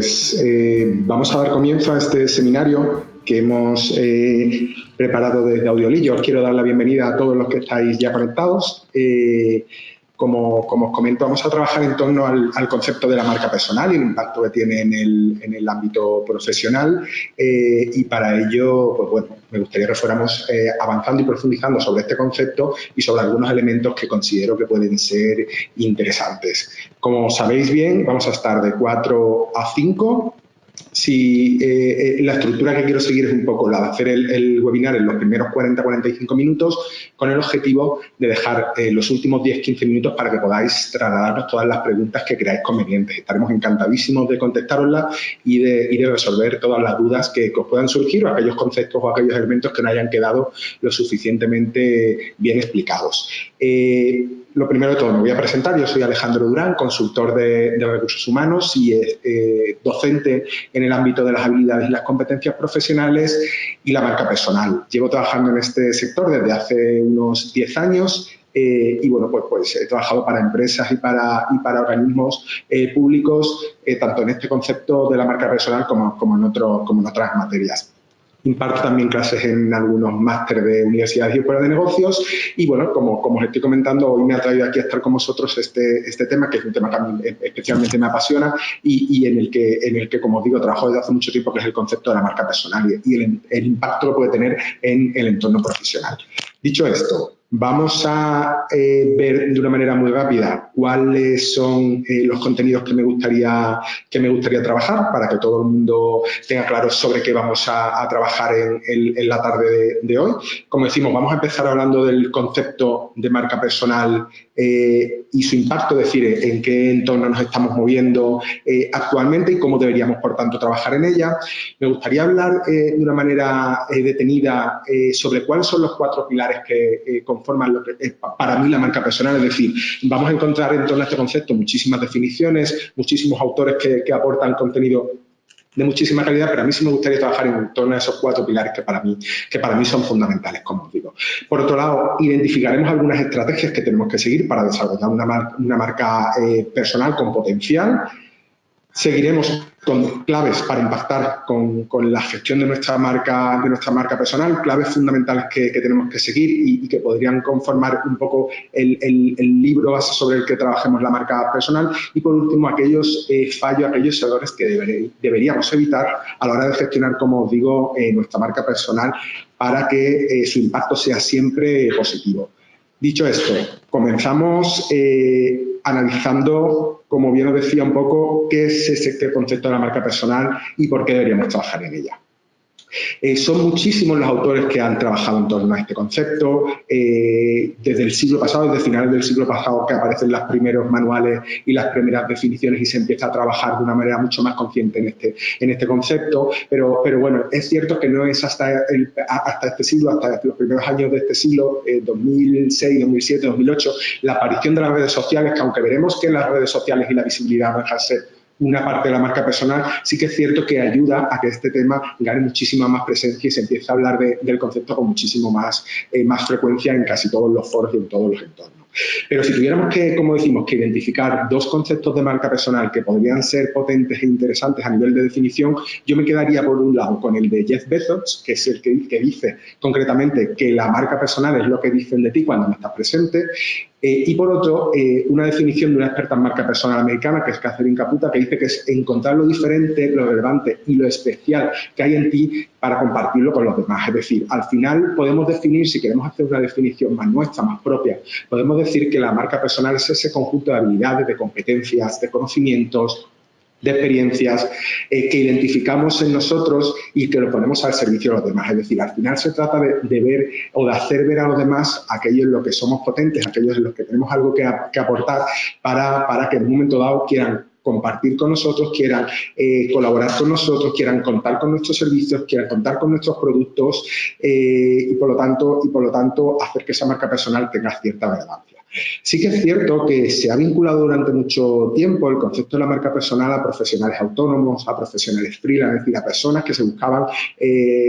Pues vamos a dar comienzo a este seminario que hemos preparado desde Audiolillo. Os quiero dar la bienvenida a todos los que estáis ya conectados. Como os comento, vamos a trabajar en torno al concepto de la marca personal y el impacto que tiene en el ámbito profesional. Y para ello, pues bueno, me gustaría que fuéramos avanzando y profundizando sobre este concepto y sobre algunos elementos que considero que pueden ser interesantes. Como sabéis bien, vamos a estar de 4 a 5. Si la estructura que quiero seguir es un poco la de hacer el webinar en los primeros 40-45 minutos con el objetivo de dejar los últimos 10-15 minutos para que podáis trasladarnos todas las preguntas que creáis convenientes. Estaremos encantadísimos de contestaroslas y de resolver todas las dudas que os puedan surgir o aquellos conceptos o aquellos elementos que no hayan quedado lo suficientemente bien explicados. Lo primero de todo, me voy a presentar. Yo soy Alejandro Durán, consultor de recursos humanos y docente en el ámbito de las habilidades y las competencias profesionales y la marca personal. Llevo trabajando en este sector desde hace unos 10 años y bueno, pues he trabajado para empresas y para organismos públicos, tanto en este concepto de la marca personal como en otras materias. Imparto también clases en algunos másteres de universidades y escuelas de negocios y, bueno, como os estoy comentando, hoy me ha traído aquí a estar con vosotros este tema, que es un tema que a mí especialmente me apasiona y en el que, como os digo, trabajo desde hace mucho tiempo, que es el concepto de la marca personal y el impacto que puede tener en el entorno profesional. Dicho esto, vamos a ver de una manera muy rápida cuáles son los contenidos que me gustaría trabajar para que todo el mundo tenga claro sobre qué vamos a trabajar en la tarde de hoy. Como decimos, vamos a empezar hablando del concepto de marca personal y su impacto, es decir, en qué entorno nos estamos moviendo actualmente y cómo deberíamos, por tanto, trabajar en ella. Me gustaría hablar de una manera detenida sobre cuáles son los 4 pilares que conforman lo que es para mí la marca personal. Es decir, vamos a encontrar en torno a este concepto muchísimas definiciones, muchísimos autores que aportan contenido de muchísima calidad, pero a mí sí me gustaría trabajar en torno a esos 4 pilares que para mí son fundamentales, como os digo. Por otro lado, identificaremos algunas estrategias que tenemos que seguir para desarrollar una marca personal con potencial. Seguiremos con claves para impactar con la gestión de nuestra marca personal, claves fundamentales que tenemos que seguir y que podrían conformar un poco el libro base sobre el que trabajemos la marca personal. Y por último, aquellos fallos, aquellos errores que deberíamos evitar a la hora de gestionar, como os digo, nuestra marca personal para que su impacto sea siempre positivo. Dicho esto, comenzamos analizando, como bien os decía un poco, qué es este concepto de la marca personal y por qué deberíamos trabajar en ella. Son muchísimos los autores que han trabajado en torno a este concepto, desde el siglo pasado, desde finales del siglo pasado, que aparecen los primeros manuales y las primeras definiciones y se empieza a trabajar de una manera mucho más consciente en este concepto, pero bueno, es cierto que no es hasta este siglo, hasta los primeros años de este siglo, 2006, 2007, 2008, la aparición de las redes sociales, que aunque veremos que las redes sociales y la visibilidad van a ser una parte de la marca personal, sí que es cierto que ayuda a que este tema gane muchísima más presencia y se empiece a hablar del concepto con muchísimo más frecuencia en casi todos los foros y en todos los entornos. Pero si tuviéramos que, como decimos, que identificar 2 conceptos de marca personal que podrían ser potentes e interesantes a nivel de definición, yo me quedaría por un lado con el de Jeff Bezos, que es el que dice concretamente que la marca personal es lo que dicen de ti cuando no estás presente, y por otro, una definición de una experta en marca personal americana, que es Catherine Caputa, que dice que es encontrar lo diferente, lo relevante y lo especial que hay en ti para compartirlo con los demás. Es decir, al final podemos definir, si queremos hacer una definición más nuestra, más propia, podemos decir que la marca personal es ese conjunto de habilidades, de competencias, de conocimientos, de experiencias que identificamos en nosotros y que lo ponemos al servicio de los demás. Es decir, al final se trata de ver o de hacer ver a los demás aquellos en los que somos potentes, aquellos en los que tenemos algo que aportar para que en un momento dado quieran compartir con nosotros, quieran colaborar con nosotros, quieran contar con nuestros servicios, quieran contar con nuestros productos y por lo tanto hacer que esa marca personal tenga cierta relevancia. Sí que es cierto que se ha vinculado durante mucho tiempo el concepto de la marca personal a profesionales autónomos, a profesionales freelance, es decir, a personas que se buscaban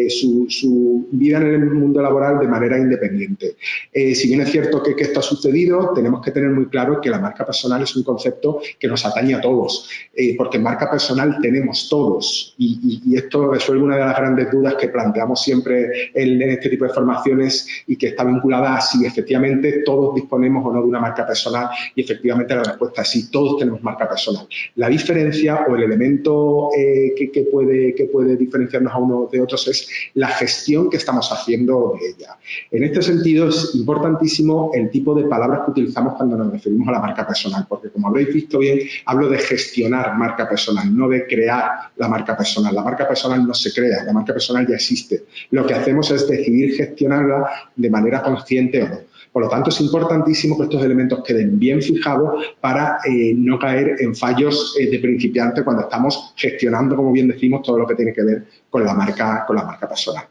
su vida en el mundo laboral de manera independiente. Si bien es cierto que esto ha sucedido, tenemos que tener muy claro que la marca personal es un concepto que nos atañe a todos, porque marca personal tenemos todos y esto resuelve una de las grandes dudas que planteamos siempre en este tipo de formaciones y que está vinculada a si efectivamente todos disponemos o no de una marca personal, y efectivamente la respuesta es sí, todos tenemos marca personal. La diferencia o el elemento que puede diferenciarnos a uno de otros es la gestión que estamos haciendo de ella. En este sentido es importantísimo el tipo de palabras que utilizamos cuando nos referimos a la marca personal, porque como habréis visto bien, hablo de gestionar marca personal, no de crear la marca personal. La marca personal no se crea, la marca personal ya existe. Lo que hacemos es decidir gestionarla de manera consciente o no. Por lo tanto, es importantísimo que estos elementos queden bien fijados para no caer en fallos de principiante cuando estamos gestionando, como bien decimos, todo lo que tiene que ver con la marca personal.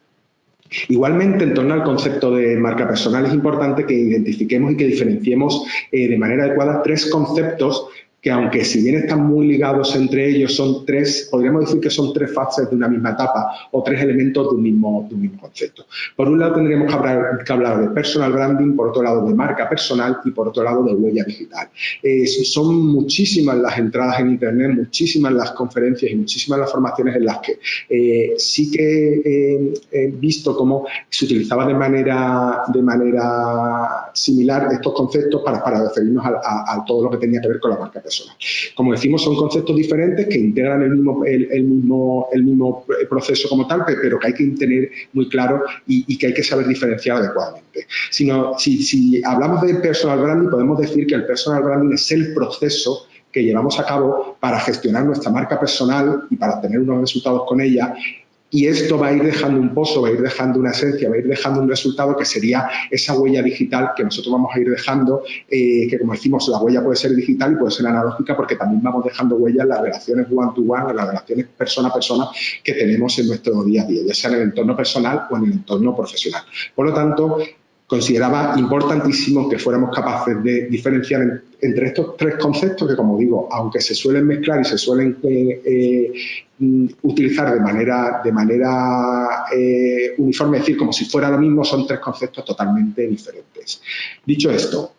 Igualmente, en torno al concepto de marca personal, es importante que identifiquemos y que diferenciemos de manera adecuada tres conceptos que, aunque si bien están muy ligados entre ellos, son tres, podríamos decir que son tres fases de una misma etapa o tres elementos de un mismo concepto. Por un lado tendríamos que hablar de personal branding, por otro lado de marca personal y por otro lado de huella digital. Son muchísimas las entradas en Internet, muchísimas las conferencias y muchísimas las formaciones en las que sí que he visto cómo se utilizaba de manera similar estos conceptos para referirnos a todo lo que tenía que ver con la marca personal. Como decimos, son conceptos diferentes que integran el mismo proceso como tal, pero que hay que tener muy claro y que hay que saber diferenciar adecuadamente. Si hablamos de personal branding, podemos decir que el personal branding es el proceso que llevamos a cabo para gestionar nuestra marca personal y para obtener unos resultados con ella. Y esto va a ir dejando un pozo, va a ir dejando una esencia, va a ir dejando un resultado que sería esa huella digital que nosotros vamos a ir dejando, que como decimos, la huella puede ser digital y puede ser analógica porque también vamos dejando huella en las relaciones one-to-one, en las relaciones persona a persona que tenemos en nuestro día a día, ya sea en el entorno personal o en el entorno profesional. Por lo tanto, consideraba importantísimo que fuéramos capaces de diferenciar entre estos tres conceptos que, como digo, aunque se suelen mezclar y se suelen utilizar de manera uniforme, es decir, como si fuera lo mismo, son tres conceptos totalmente diferentes. Dicho esto,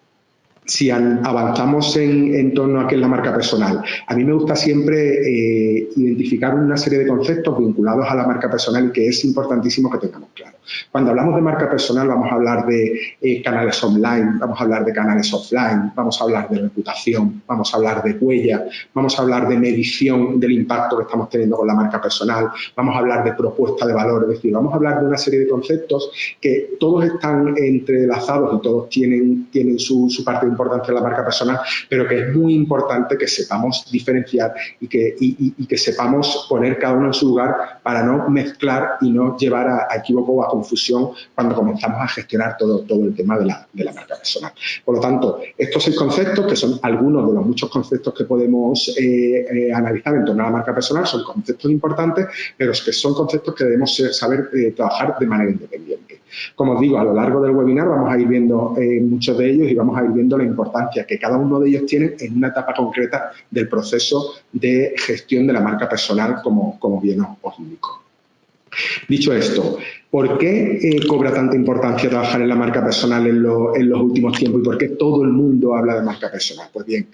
si avanzamos en torno a qué es la marca personal, a mí me gusta siempre identificar una serie de conceptos vinculados a la marca personal y que es importantísimo que tengamos claro. Cuando hablamos de marca personal vamos a hablar de canales online, vamos a hablar de canales offline, vamos a hablar de reputación, vamos a hablar de huella, vamos a hablar de medición del impacto que estamos teniendo con la marca personal, vamos a hablar de propuesta de valor, es decir, vamos a hablar de una serie de conceptos que todos están entrelazados y todos tienen su parte de importancia en la marca personal, pero que es muy importante que sepamos diferenciar y que sepamos poner cada uno en su lugar para no mezclar y no llevar a equívoco o a confusión cuando comenzamos a gestionar todo el tema de la marca personal. Por lo tanto, estos 6 conceptos, que son algunos de los muchos conceptos que podemos analizar en torno a la marca personal, son conceptos importantes, pero que son conceptos que debemos saber trabajar de manera independiente. Como os digo, a lo largo del webinar vamos a ir viendo muchos de ellos y vamos a ir viendo la importancia que cada uno de ellos tiene en una etapa concreta del proceso de gestión de la marca personal, como bien os indico. Dicho esto, ¿por qué cobra tanta importancia trabajar en la marca personal en los últimos tiempos y por qué todo el mundo habla de marca personal? Pues bien,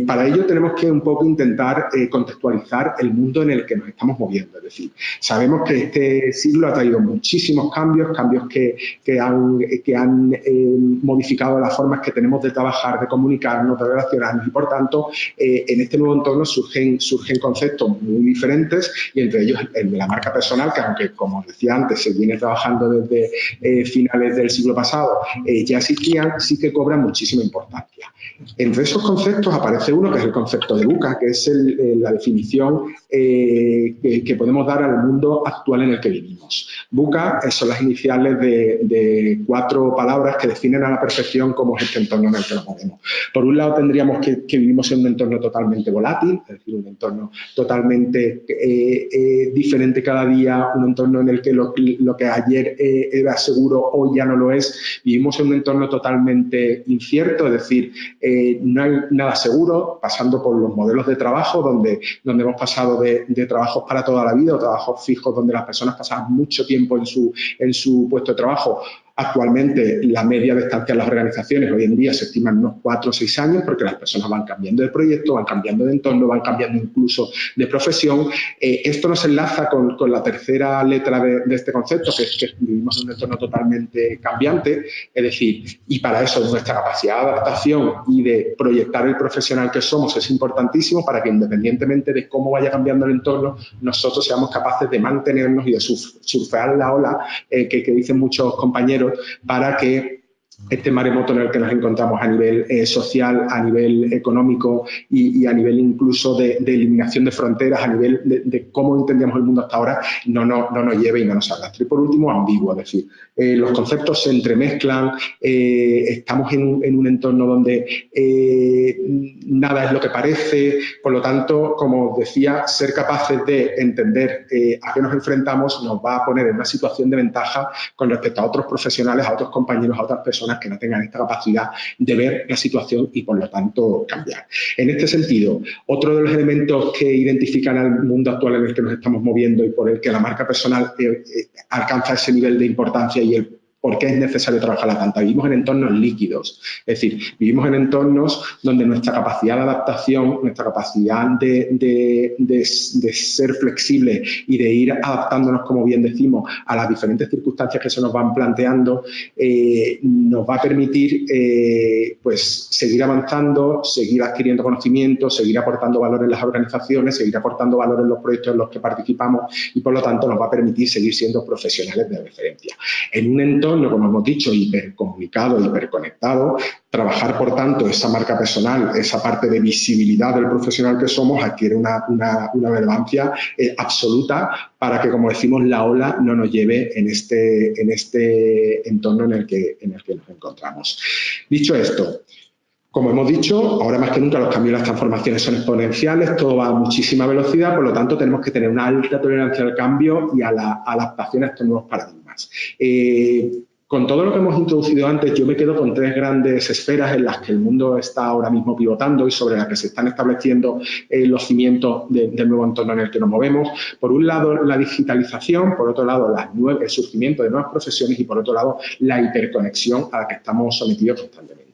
para ello tenemos que un poco intentar contextualizar el mundo en el que nos estamos moviendo. Es decir, sabemos que este siglo ha traído muchísimos cambios que han modificado las formas que tenemos de trabajar, de comunicarnos, de relacionarnos y, por tanto, en este nuevo entorno surgen conceptos muy diferentes y entre ellos el de la marca personal, que aunque, como os decía antes, se viene trabajando desde finales del siglo pasado, ya existían, sí que cobran muchísima importancia. Entre esos conceptos aparece uno que es el concepto de VUCA, que es la definición que podemos dar al mundo actual en el que vivimos. VUCA son las iniciales de 4 palabras que definen a la perfección cómo es este entorno en el que nos movemos. Por un lado tendríamos que vivimos en un entorno totalmente volátil, es decir, un entorno totalmente diferente cada día, un entorno en el que lo que ayer era seguro hoy ya no lo es. Vivimos en un entorno totalmente incierto, es decir, no hay nada seguro, pasando por los modelos de trabajo donde hemos pasado de trabajos para toda la vida o trabajos fijos donde las personas pasaban mucho tiempo en su puesto de trabajo. Actualmente, la media de estancia en las organizaciones hoy en día se estima en unos 4 o 6 años porque las personas van cambiando de proyecto, van cambiando de entorno, van cambiando incluso de profesión. Esto nos enlaza con la tercera letra de este concepto, que es que vivimos en un entorno totalmente cambiante, es decir, y para eso nuestra capacidad de adaptación y de proyectar el profesional que somos es importantísimo para que independientemente de cómo vaya cambiando el entorno, nosotros seamos capaces de mantenernos y de surfear la ola que dicen muchos compañeros para que este maremoto en el que nos encontramos a nivel social, a nivel económico y a nivel incluso de eliminación de fronteras, a nivel de cómo entendíamos el mundo hasta ahora, no nos lleve y no nos arrastre. Y por último, ambiguo, es decir, los conceptos se entremezclan, estamos en un entorno donde nada es lo que parece, por lo tanto, como decía, ser capaces de entender a qué nos enfrentamos nos va a poner en una situación de ventaja con respecto a otros profesionales, a otros compañeros, a otras personas que no tengan esta capacidad de ver la situación y, por lo tanto, cambiar. En este sentido, otro de los elementos que identifican al mundo actual en el que nos estamos moviendo y por el que la marca personal alcanza ese nivel de importancia y el por qué es necesario trabajar la planta. Vivimos en entornos líquidos, es decir, vivimos en entornos donde nuestra capacidad de adaptación, nuestra capacidad de ser flexible y de ir adaptándonos, como bien decimos, a las diferentes circunstancias que se nos van planteando, nos va a permitir pues seguir avanzando, seguir adquiriendo conocimiento, seguir aportando valor en las organizaciones, seguir aportando valor en los proyectos en los que participamos y, por lo tanto, nos va a permitir seguir siendo profesionales de referencia. En un entorno, como hemos dicho, hipercomunicado, hiperconectado, trabajar, por tanto, esa marca personal, esa parte de visibilidad del profesional que somos, adquiere una relevancia absoluta para que, como decimos, la ola no nos lleve en este entorno en el que nos encontramos. Dicho esto, como hemos dicho, ahora más que nunca los cambios y las transformaciones son exponenciales, todo va a muchísima velocidad, por lo tanto tenemos que tener una alta tolerancia al cambio y a la adaptación a estos nuevos paradigmas. Con todo lo que hemos introducido antes, yo me quedo con 3 grandes esferas en las que el mundo está ahora mismo pivotando y sobre las que se están estableciendo los cimientos del nuevo entorno en el que nos movemos. Por un lado, la digitalización, por otro lado, el surgimiento de nuevas profesiones y, por otro lado, la hiperconexión a la que estamos sometidos constantemente.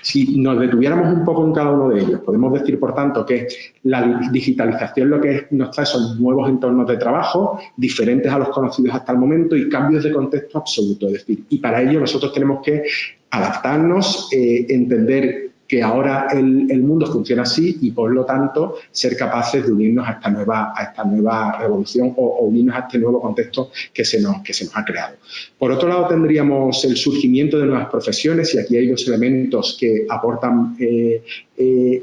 Si nos detuviéramos un poco en cada uno de ellos, podemos decir, por tanto, que la digitalización lo que nos trae son nuevos entornos de trabajo, diferentes a los conocidos hasta el momento y cambios de contexto absoluto. Es decir, y para ello nosotros tenemos que adaptarnos, entender que ahora el mundo funciona así y, por lo tanto, ser capaces de unirnos a esta nueva revolución o unirnos a este nuevo contexto que se nos ha creado. Por otro lado, tendríamos el surgimiento de nuevas profesiones y aquí hay 2 elementos que aportan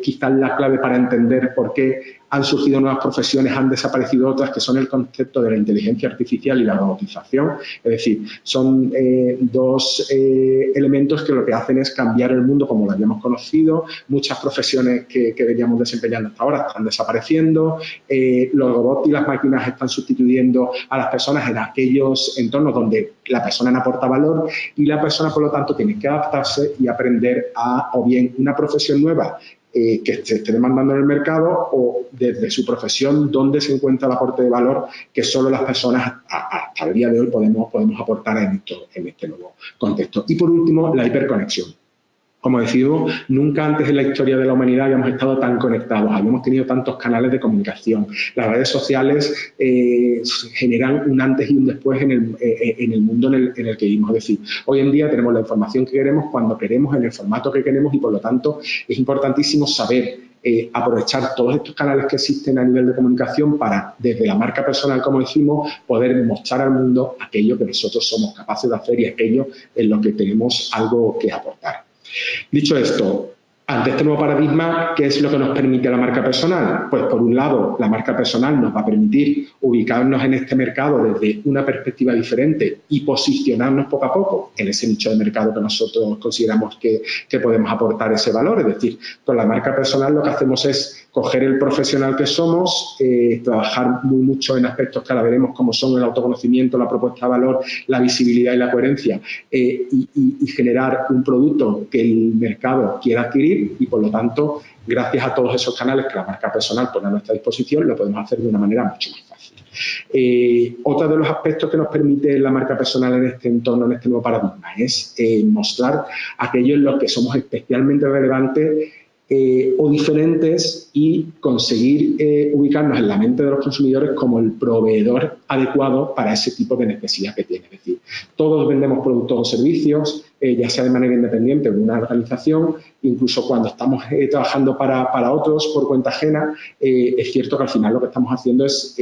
quizás la clave para entender por qué han surgido nuevas profesiones, han desaparecido otras, que son el concepto de la inteligencia artificial y la robotización. Es decir, son 2 elementos que lo que hacen es cambiar el mundo como lo habíamos conocido. Muchas profesiones que veníamos desempeñando hasta ahora están desapareciendo. Los robots y las máquinas están sustituyendo a las personas en aquellos entornos donde la persona no aporta valor y la persona, por lo tanto, tiene que adaptarse y aprender a o bien una profesión nueva que se esté demandando en el mercado o desde su profesión donde se encuentra el aporte de valor que solo las personas hasta el día de hoy podemos aportar en este nuevo contexto. Y por último, la hiperconexión. Como decimos, nunca antes en la historia de la humanidad habíamos estado tan conectados, habíamos tenido tantos canales de comunicación. Las redes sociales generan un antes y un después en el mundo en el que vivimos. Es decir, hoy en día tenemos la información que queremos, cuando queremos, en el formato que queremos y, por lo tanto, es importantísimo saber aprovechar todos estos canales que existen a nivel de comunicación para, desde la marca personal, como decimos, poder mostrar al mundo aquello que nosotros somos capaces de hacer y aquello en lo que tenemos algo que aportar. Dicho esto, Ante este nuevo paradigma, ¿qué es lo que nos permite la marca personal? Pues, por un lado, la marca personal nos va a permitir ubicarnos en este mercado desde una perspectiva diferente y posicionarnos poco a poco en ese nicho de mercado que nosotros consideramos que podemos aportar ese valor. Es decir, con la marca personal lo que hacemos es coger el profesional que somos, trabajar mucho en aspectos que ahora veremos como son el autoconocimiento, la propuesta de valor, la visibilidad y la coherencia, y generar un producto que el mercado quiera adquirir, y por lo tanto, gracias a todos esos canales que la marca personal pone a nuestra disposición, lo podemos hacer de una manera mucho más fácil. Otro de los aspectos que nos permite la marca personal en este entorno, en este nuevo paradigma, es mostrar aquello en lo que somos especialmente relevantes o diferentes, y conseguir ubicarnos en la mente de los consumidores como el proveedor adecuado para ese tipo de necesidad que tiene. Es decir, todos vendemos productos o servicios, ya sea de manera independiente o en una organización, incluso cuando estamos trabajando para otros por cuenta ajena, es cierto que al final lo que estamos haciendo es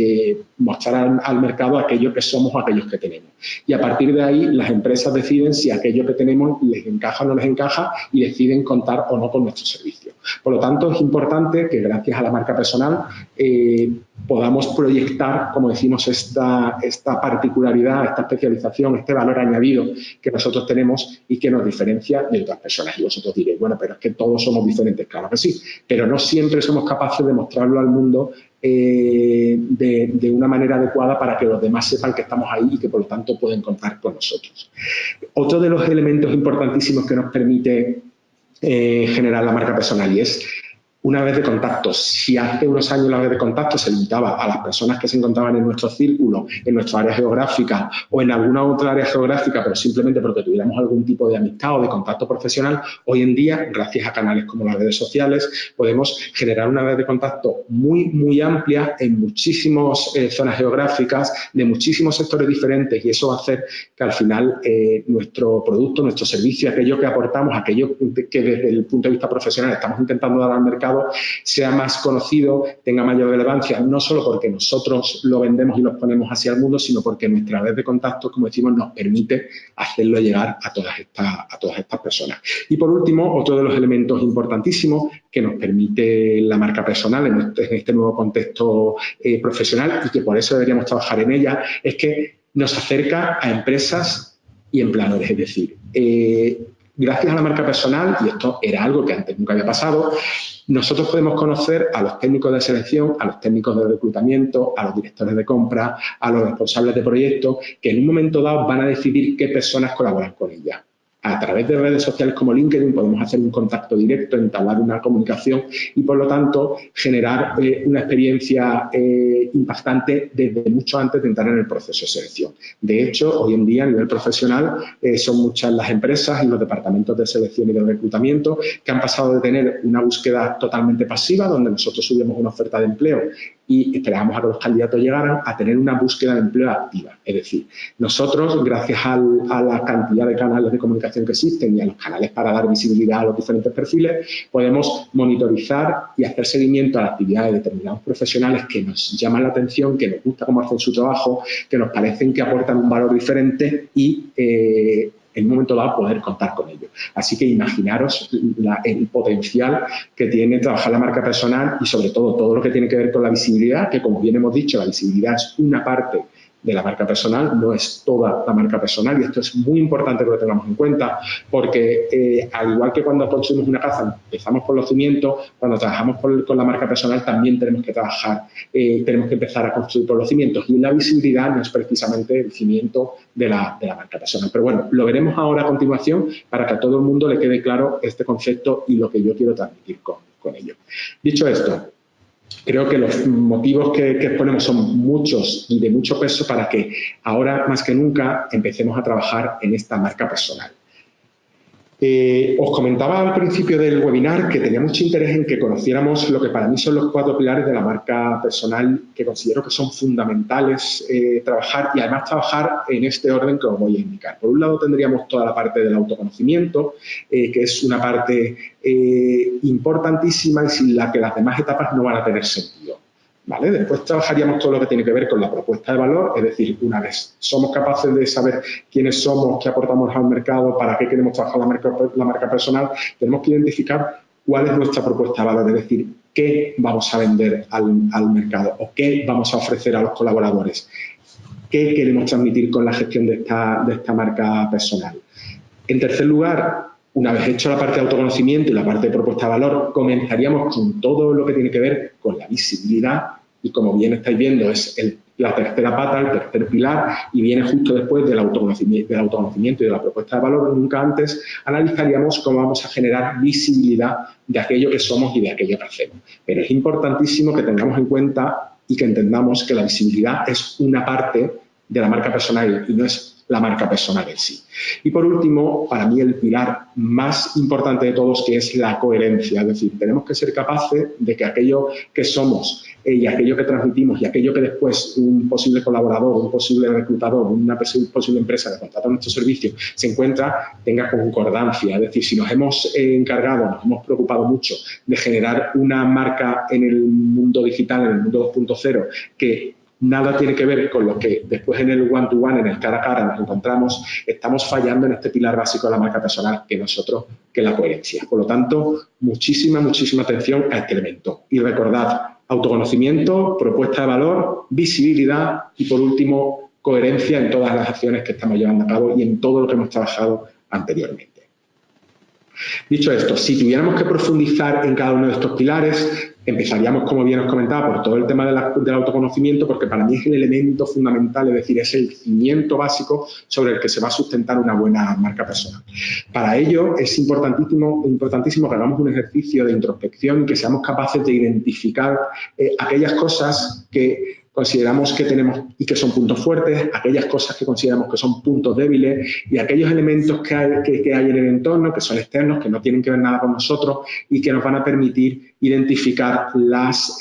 mostrar al mercado aquello que somos o aquellos que tenemos. Y a partir de ahí, las empresas deciden si aquello que tenemos les encaja o no les encaja, y deciden contar o no con nuestro servicio. Por lo tanto, es importante que gracias a la marca personal podamos proyectar, como decimos, esta particularidad, esta especialización, este valor añadido que nosotros tenemos y que nos diferencia de otras personas. Y vosotros diréis, bueno, pero es que todos somos diferentes. Claro que sí, pero no siempre somos capaces de mostrarlo al mundo de una manera adecuada para que los demás sepan que estamos ahí y que por lo tanto pueden contar con nosotros. Otro de los elementos importantísimos que nos permite generar la marca personal, y es una red de contactos. Si hace unos años la red de contactos se limitaba a las personas que se encontraban en nuestro círculo, en nuestra área geográfica o en alguna otra área geográfica, pero simplemente porque tuviéramos algún tipo de amistad o de contacto profesional, hoy en día, gracias a canales como las redes sociales, podemos generar una red de contacto muy amplia en muchísimas zonas geográficas, de muchísimos sectores diferentes, y eso va a hacer que al final nuestro producto, nuestro servicio, aquello que aportamos, aquello que desde el punto de vista profesional estamos intentando dar al mercado, sea más conocido, tenga mayor relevancia, no solo porque nosotros lo vendemos y lo ponemos hacia el mundo, sino porque nuestra red de contactos, como decimos, nos permite hacerlo llegar a todas estas personas. Y por último, otro de los elementos importantísimos que nos permite la marca personal en este nuevo contexto profesional, y que por eso deberíamos trabajar en ella, es que nos acerca a empresas y empleadores. Es decir, gracias a la marca personal, y esto era algo que antes nunca había pasado, nosotros podemos conocer a los técnicos de selección, a los técnicos de reclutamiento, a los directores de compra, a los responsables de proyectos, que en un momento dado van a decidir qué personas colaboran con ellas. A través de redes sociales como LinkedIn podemos hacer un contacto directo, entablar una comunicación y, por lo tanto, generar una experiencia impactante desde mucho antes de entrar en el proceso de selección. De hecho, hoy en día, a nivel profesional, son muchas las empresas y los departamentos de selección y de reclutamiento que han pasado de tener una búsqueda totalmente pasiva, donde nosotros subimos una oferta de empleo y esperábamos a que los candidatos llegaran, a tener una búsqueda de empleo activa. Es decir, nosotros, gracias a la cantidad de canales de comunicación que existen y a los canales para dar visibilidad a los diferentes perfiles, podemos monitorizar y hacer seguimiento a la actividad de determinados profesionales que nos llaman la atención, que nos gusta cómo hacen su trabajo, que nos parecen que aportan un valor diferente y en un momento dado poder contar con ellos. Así que imaginaros el potencial que tiene trabajar la marca personal y, sobre todo lo que tiene que ver con la visibilidad, que, como bien hemos dicho, la visibilidad es una parte de la marca personal, no es toda la marca personal, y esto es muy importante que lo tengamos en cuenta, porque al igual que cuando construimos una casa empezamos por los cimientos, cuando trabajamos con la marca personal también tenemos que trabajar, tenemos que empezar a construir por los cimientos, y la visibilidad no es precisamente el cimiento de la marca personal. Pero bueno, lo veremos ahora a continuación para que a todo el mundo le quede claro este concepto y lo que yo quiero transmitir con ello. Dicho esto, creo que los motivos que exponemos son muchos y de mucho peso para que ahora, más que nunca, empecemos a trabajar en esta marca personal. Os comentaba al principio del webinar que tenía mucho interés en que conociéramos lo que para mí son los 4 pilares de la marca personal, que considero que son fundamentales trabajar, y además trabajar en este orden que os voy a indicar. Por un lado tendríamos toda la parte del autoconocimiento, que es una parte importantísima y sin la que las demás etapas no van a tener sentido. ¿Vale? Después trabajaríamos todo lo que tiene que ver con la propuesta de valor, es decir, una vez somos capaces de saber quiénes somos, qué aportamos al mercado, para qué queremos trabajar la marca personal, tenemos que identificar cuál es nuestra propuesta de valor, es decir, qué vamos a vender al mercado o qué vamos a ofrecer a los colaboradores, qué queremos transmitir con la gestión de esta marca personal. En tercer lugar, una vez hecho la parte de autoconocimiento y la parte de propuesta de valor, comenzaríamos con todo lo que tiene que ver con la visibilidad y, como bien estáis viendo, es la tercera pata, el tercer pilar, y viene justo después del autoconocimiento y de la propuesta de valor. Nunca antes analizaríamos cómo vamos a generar visibilidad de aquello que somos y de aquello que hacemos. Pero es importantísimo que tengamos en cuenta y que entendamos que la visibilidad es una parte de la marca personal y no es la marca personal en sí. Y por último, para mí el pilar más importante de todos, que es la coherencia. Es decir, tenemos que ser capaces de que aquello que somos y aquello que transmitimos y aquello que después un posible colaborador, un posible reclutador, una posible empresa que contrata nuestro servicio se encuentra, tenga concordancia. Es decir, si nos hemos encargado, nos hemos preocupado mucho de generar una marca en el mundo digital, en el mundo 2.0, que nada tiene que ver con lo que después en el one-to-one, en el cara a cara nos encontramos, estamos fallando en este pilar básico de la marca personal que es la coherencia. Por lo tanto, muchísima atención a este elemento. Y recordad, autoconocimiento, propuesta de valor, visibilidad y, por último, coherencia en todas las acciones que estamos llevando a cabo y en todo lo que hemos trabajado anteriormente. Dicho esto, si tuviéramos que profundizar en cada uno de estos pilares, empezaríamos, como bien os comentaba, por todo el tema del autoconocimiento, porque para mí es el elemento fundamental, es decir, es el cimiento básico sobre el que se va a sustentar una buena marca personal. Para ello es importantísimo que hagamos un ejercicio de introspección y que seamos capaces de identificar aquellas cosas que consideramos que tenemos y que son puntos fuertes, aquellas cosas que consideramos que son puntos débiles y aquellos elementos que hay en el entorno, que son externos, que no tienen que ver nada con nosotros y que nos van a permitir identificar las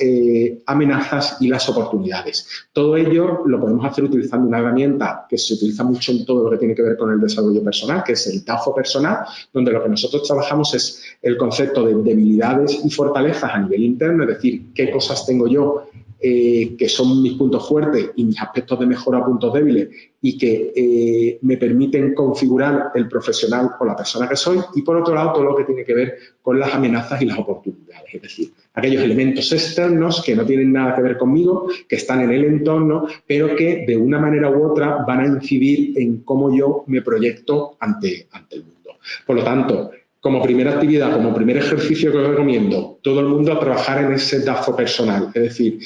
amenazas y las oportunidades. Todo ello lo podemos hacer utilizando una herramienta que se utiliza mucho en todo lo que tiene que ver con el desarrollo personal, que es el DAFO personal, donde lo que nosotros trabajamos es el concepto de debilidades y fortalezas a nivel interno, es decir, qué cosas tengo yo que son mis puntos fuertes y mis aspectos de mejora puntos débiles y que me permiten configurar el profesional o la persona que soy, y por otro lado todo lo que tiene que ver con las amenazas y las oportunidades, es decir, aquellos elementos externos que no tienen nada que ver conmigo, que están en el entorno, pero que de una manera u otra van a incidir en cómo yo me proyecto ante el mundo. Por lo tanto, como primera actividad, como primer ejercicio que os recomiendo, todo el mundo a trabajar en ese DAFO personal. Es decir,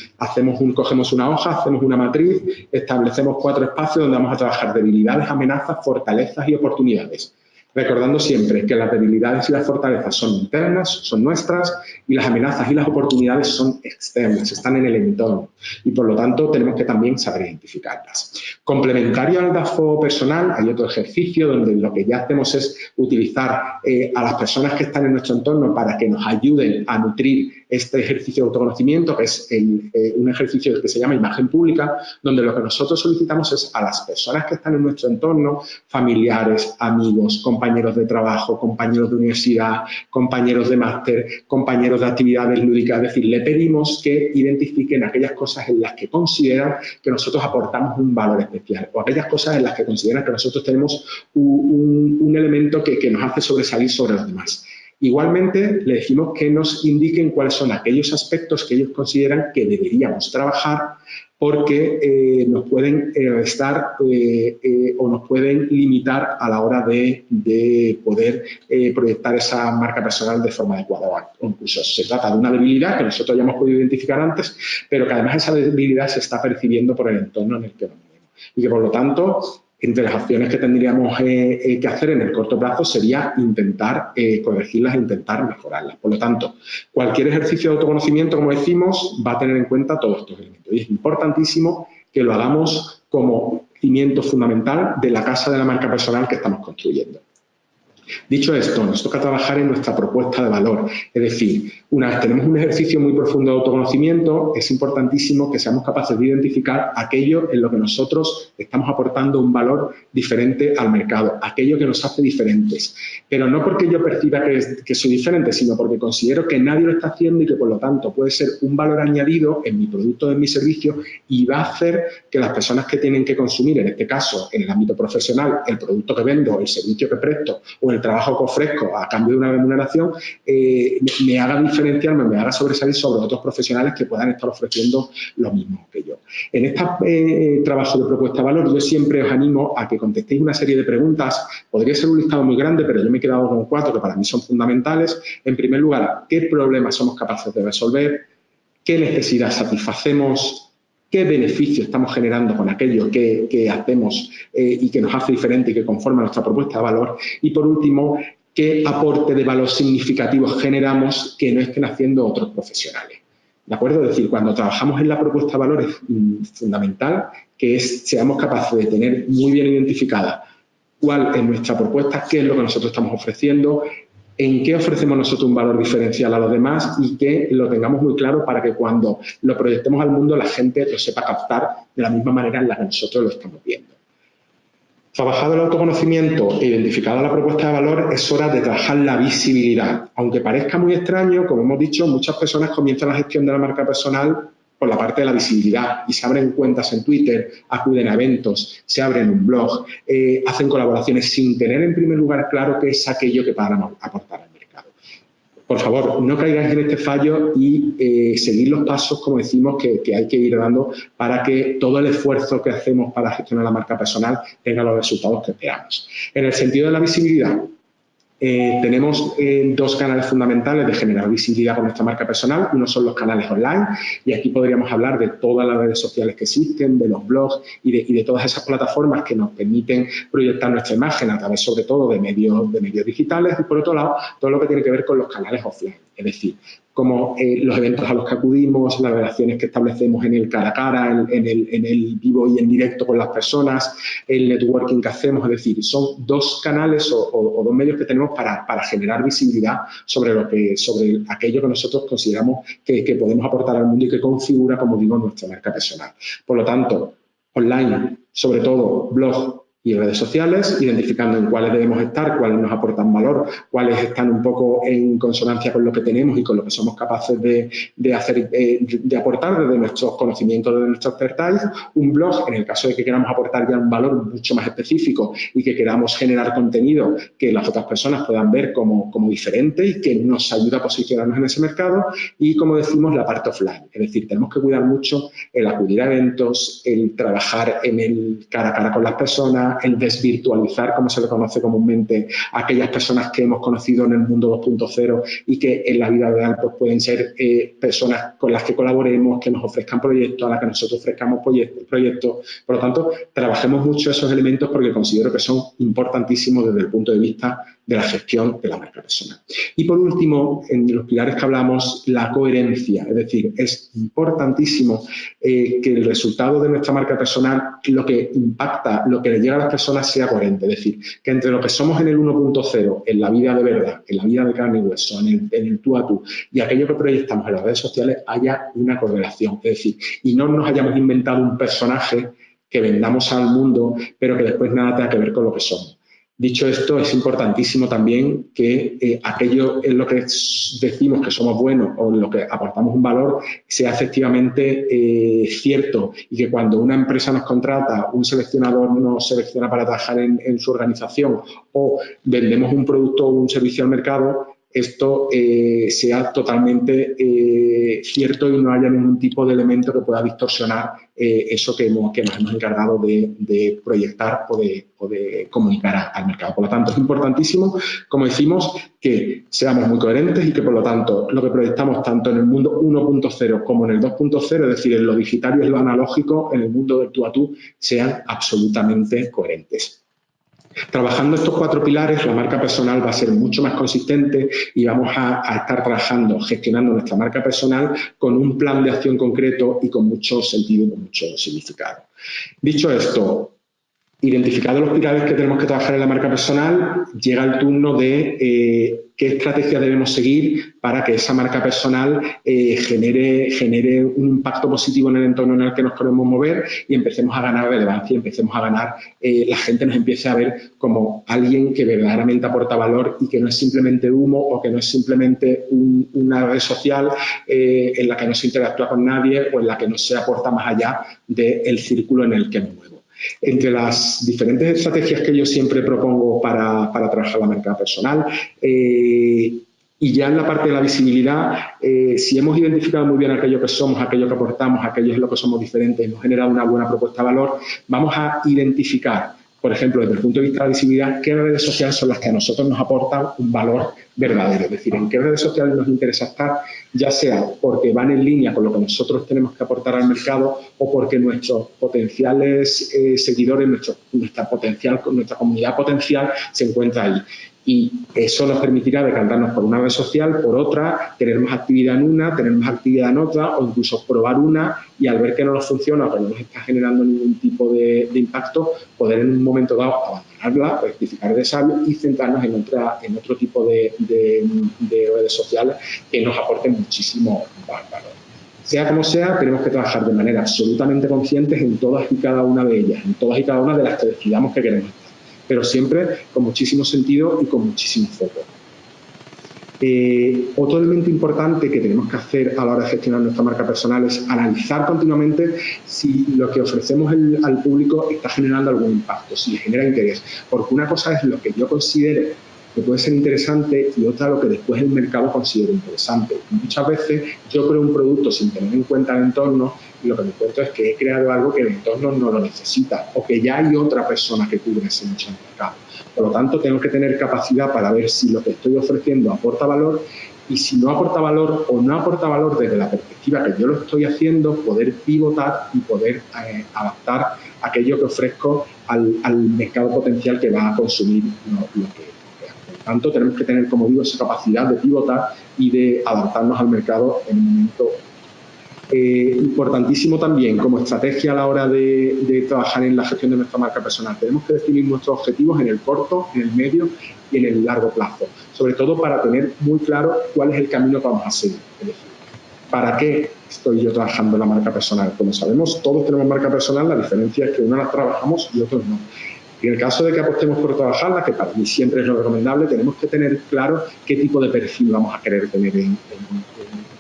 cogemos una hoja, hacemos una matriz, establecemos 4 espacios donde vamos a trabajar debilidades, amenazas, fortalezas y oportunidades. Recordando siempre que las debilidades y las fortalezas son internas, son nuestras, y las amenazas y las oportunidades son externas, están en el entorno. Y por lo tanto tenemos que también saber identificarlas. Complementario al DAFO personal, hay otro ejercicio donde lo que ya hacemos es utilizar a las personas que están en nuestro entorno para que nos ayuden a nutrir este ejercicio de autoconocimiento, que es un ejercicio que se llama imagen pública, donde lo que nosotros solicitamos es a las personas que están en nuestro entorno, familiares, amigos, compañeros de trabajo, compañeros de universidad, compañeros de máster, compañeros de actividades lúdicas, es decir, le pedimos que identifiquen aquellas cosas en las que consideran que nosotros aportamos un valor especial o aquellas cosas en las que consideran que nosotros tenemos un elemento que nos hace sobresalir sobre los demás. Igualmente, le decimos que nos indiquen cuáles son aquellos aspectos que ellos consideran que deberíamos trabajar porque nos pueden restar o nos pueden limitar a la hora de poder proyectar esa marca personal de forma adecuada. O incluso se trata de una debilidad que nosotros ya hemos podido identificar antes, pero que además esa debilidad se está percibiendo por el entorno en el que nos movemos. Y que, por lo tanto, entre las acciones que tendríamos que hacer en el corto plazo sería intentar corregirlas e intentar mejorarlas. Por lo tanto, cualquier ejercicio de autoconocimiento, como decimos, va a tener en cuenta todos estos elementos. Y es importantísimo que lo hagamos como cimiento fundamental de la casa de la marca personal que estamos construyendo. Dicho esto, nos toca trabajar en nuestra propuesta de valor. Es decir, una vez tenemos un ejercicio muy profundo de autoconocimiento, es importantísimo que seamos capaces de identificar aquello en lo que nosotros estamos aportando un valor diferente al mercado, aquello que nos hace diferentes. Pero no porque yo perciba que soy diferente, sino porque considero que nadie lo está haciendo y que, por lo tanto, puede ser un valor añadido en mi producto, en mi servicio, y va a hacer que las personas que tienen que consumir, en este caso, en el ámbito profesional, el producto que vendo, el servicio que presto o el trabajo que ofrezco a cambio de una remuneración me haga diferenciarme, me haga sobresalir sobre otros profesionales que puedan estar ofreciendo lo mismo que yo. En este trabajo de propuesta de valor yo siempre os animo a que contestéis una serie de preguntas. Podría ser un listado muy grande, pero yo me he quedado con 4 que para mí son fundamentales. En primer lugar, ¿qué problemas somos capaces de resolver? ¿Qué necesidad satisfacemos? ¿Qué beneficio estamos generando con aquello que hacemos y que nos hace diferente y que conforma nuestra propuesta de valor? Y, por último, ¿qué aporte de valor significativo generamos que no estén haciendo otros profesionales? ¿De acuerdo? Es decir, cuando trabajamos en la propuesta de valor es fundamental que seamos capaces de tener muy bien identificada cuál es nuestra propuesta, qué es lo que nosotros estamos ofreciendo, en qué ofrecemos nosotros un valor diferencial a los demás y que lo tengamos muy claro para que cuando lo proyectemos al mundo la gente lo sepa captar de la misma manera en la que nosotros lo estamos viendo. Trabajado el autoconocimiento e identificada la propuesta de valor, es hora de trabajar la visibilidad. Aunque parezca muy extraño, como hemos dicho, muchas personas comienzan la gestión de la marca personal por la parte de la visibilidad y se abren cuentas en Twitter, acuden a eventos, se abren un blog, hacen colaboraciones sin tener en primer lugar claro qué es aquello que van a aportar al mercado. Por favor, no caigáis en este fallo y seguid los pasos, como decimos, que hay que ir dando para que todo el esfuerzo que hacemos para gestionar la marca personal tenga los resultados que esperamos. En el sentido de la visibilidad, tenemos 2 canales fundamentales de generar visibilidad con nuestra marca personal. Uno son los canales online y aquí podríamos hablar de todas las redes sociales que existen, de los blogs y de todas esas plataformas que nos permiten proyectar nuestra imagen a través sobre todo de medios digitales y por otro lado todo lo que tiene que ver con los canales offline, es decir, como los eventos a los que acudimos, las relaciones que establecemos en el cara a cara, en el vivo y en directo con las personas, el networking que hacemos, es decir, son 2 canales o 2 medios que tenemos para generar visibilidad sobre aquello que nosotros consideramos que podemos aportar al mundo y que configura, como digo, nuestra marca personal. Por lo tanto, online, sobre todo blog y redes sociales, identificando en cuáles debemos estar, cuáles nos aportan valor, cuáles están un poco en consonancia con lo que tenemos y con lo que somos capaces de aportar desde nuestros conocimientos, desde nuestro expertise. Un blog, en el caso de que queramos aportar ya un valor mucho más específico y que queramos generar contenido que las otras personas puedan ver como diferente y que nos ayuda a posicionarnos en ese mercado. Y, como decimos, la parte offline. Es decir, tenemos que cuidar mucho el acudir a eventos, el trabajar en el cara a cara con las personas, el desvirtualizar, como se le conoce comúnmente, a aquellas personas que hemos conocido en el mundo 2.0 y que en la vida real pues, pueden ser personas con las que colaboremos, que nos ofrezcan proyectos, a las que nosotros ofrezcamos proyectos. Por lo tanto, trabajemos mucho esos elementos porque considero que son importantísimos desde el punto de vista de la gestión de la marca personal. Y por último, en los pilares que hablamos, la coherencia. Es decir, es importantísimo que el resultado de nuestra marca personal, lo que impacta, lo que le llega a las personas sea coherente. Es decir, que entre lo que somos en el 1.0, en la vida de verdad, en la vida de carne y hueso, en el tú a tú, y aquello que proyectamos en las redes sociales haya una correlación. Es decir, y no nos hayamos inventado un personaje que vendamos al mundo, pero que después nada tenga que ver con lo que somos. Dicho esto, es importantísimo también que aquello en lo que decimos que somos buenos o en lo que aportamos un valor sea efectivamente cierto y que cuando una empresa nos contrata, un seleccionador nos selecciona para trabajar en su organización o vendemos un producto o un servicio al mercado, esto sea totalmente cierto y no haya ningún tipo de elemento que pueda distorsionar eso que nos hemos encargado de proyectar o de comunicar al mercado. Por lo tanto, es importantísimo, como decimos, que seamos muy coherentes y que, por lo tanto, lo que proyectamos tanto en el mundo 1.0 como en el 2.0, es decir, en lo digital y en lo analógico, en el mundo del tú a tú, sean absolutamente coherentes. Trabajando estos 4 pilares, la marca personal va a ser mucho más consistente y vamos a estar trabajando, gestionando nuestra marca personal con un plan de acción concreto y con mucho sentido y con mucho significado. Dicho esto, identificados los pilares que tenemos que trabajar en la marca personal, llega el turno de qué estrategia debemos seguir para que esa marca personal genere un impacto positivo en el entorno en el que nos queremos mover y empecemos a ganar relevancia, empecemos a ganar, la gente nos empiece a ver como alguien que verdaderamente aporta valor y que no es simplemente humo o que no es simplemente una red social en la que no se interactúa con nadie o en la que no se aporta más allá del círculo en el que me muevo. Entre las diferentes estrategias que yo siempre propongo para trabajar la marca personal, y ya en la parte de la visibilidad, si hemos identificado muy bien aquello que somos, aquello que aportamos, aquello en lo que somos diferentes, hemos generado una buena propuesta de valor, vamos a identificar, por ejemplo, desde el punto de vista de la visibilidad, qué redes sociales son las que a nosotros nos aportan un valor verdadero. Es decir, en qué redes sociales nos interesa estar, ya sea porque van en línea con lo que nosotros tenemos que aportar al mercado o porque nuestros potenciales seguidores, nuestra comunidad potencial se encuentra ahí. Y eso nos permitirá decantarnos por una red social, por otra, tener más actividad en una, tener más actividad en otra, o incluso probar una y al ver que no nos funciona o que no nos está generando ningún tipo de impacto, poder en un momento dado abandonarla, rectificar de sabio y centrarnos en otro tipo de redes sociales que nos aporten muchísimo valor. Sea como sea, tenemos que trabajar de manera absolutamente conscientes en todas y cada una de ellas, en todas y cada una de las que decidamos que queremos estar, pero siempre con muchísimo sentido y con muchísimo foco. Otro elemento importante que tenemos que hacer a la hora de gestionar nuestra marca personal es analizar continuamente si lo que ofrecemos al público está generando algún impacto, si le genera interés. Porque una cosa es lo que yo considere que puede ser interesante y otra lo que después el mercado considera interesante. Muchas veces yo creo un producto sin tener en cuenta el entorno y lo que me encuentro es que he creado algo que el entorno no lo necesita o que ya hay otra persona que cubre ese nicho en el mercado. Por lo tanto, tengo que tener capacidad para ver si lo que estoy ofreciendo aporta valor y si no aporta valor o no aporta valor desde la perspectiva que yo lo estoy haciendo, poder pivotar y poder adaptar aquello que ofrezco al mercado potencial que va a consumir lo que Por tanto, tenemos que tener, como digo, esa capacidad de pivotar y de adaptarnos al mercado en un momento. Importantísimo también, como estrategia a la hora de trabajar en la gestión de nuestra marca personal, tenemos que definir nuestros objetivos en el corto, en el medio y en el largo plazo, sobre todo para tener muy claro cuál es el camino que vamos a seguir. Es decir, ¿para qué estoy yo trabajando la marca personal? Como sabemos, todos tenemos marca personal, la diferencia es que unos las trabajamos y otros no. En el caso de que apostemos por trabajarla, que para mí siempre es lo recomendable, tenemos que tener claro qué tipo de perfil vamos a querer tener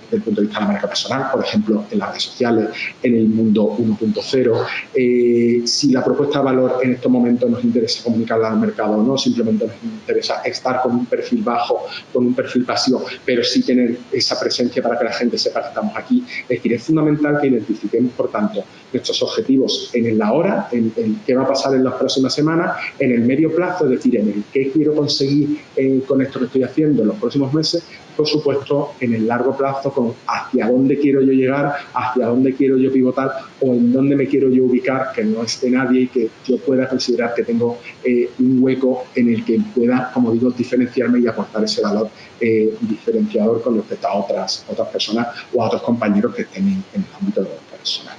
desde el punto de vista de la marca personal, por ejemplo, en las redes sociales, en el mundo 1.0, si la propuesta de valor en estos momentos nos interesa comunicarla al mercado o no, simplemente nos interesa estar con un perfil bajo, con un perfil pasivo, pero sí tener esa presencia para que la gente sepa que estamos aquí. Es decir, es fundamental que identifiquemos, por tanto, nuestros objetivos en el ahora, en qué va a pasar en las próximas semanas, en el medio plazo, es decir, en el qué quiero conseguir con esto que estoy haciendo en los próximos meses, por supuesto, en el largo plazo, con hacia dónde quiero yo llegar, hacia dónde quiero yo pivotar o en dónde me quiero yo ubicar, que no esté nadie y que yo pueda considerar que tengo un hueco en el que pueda, como digo, diferenciarme y aportar ese valor diferenciador con respecto a otras personas o a otros compañeros que estén en el ámbito de la personal.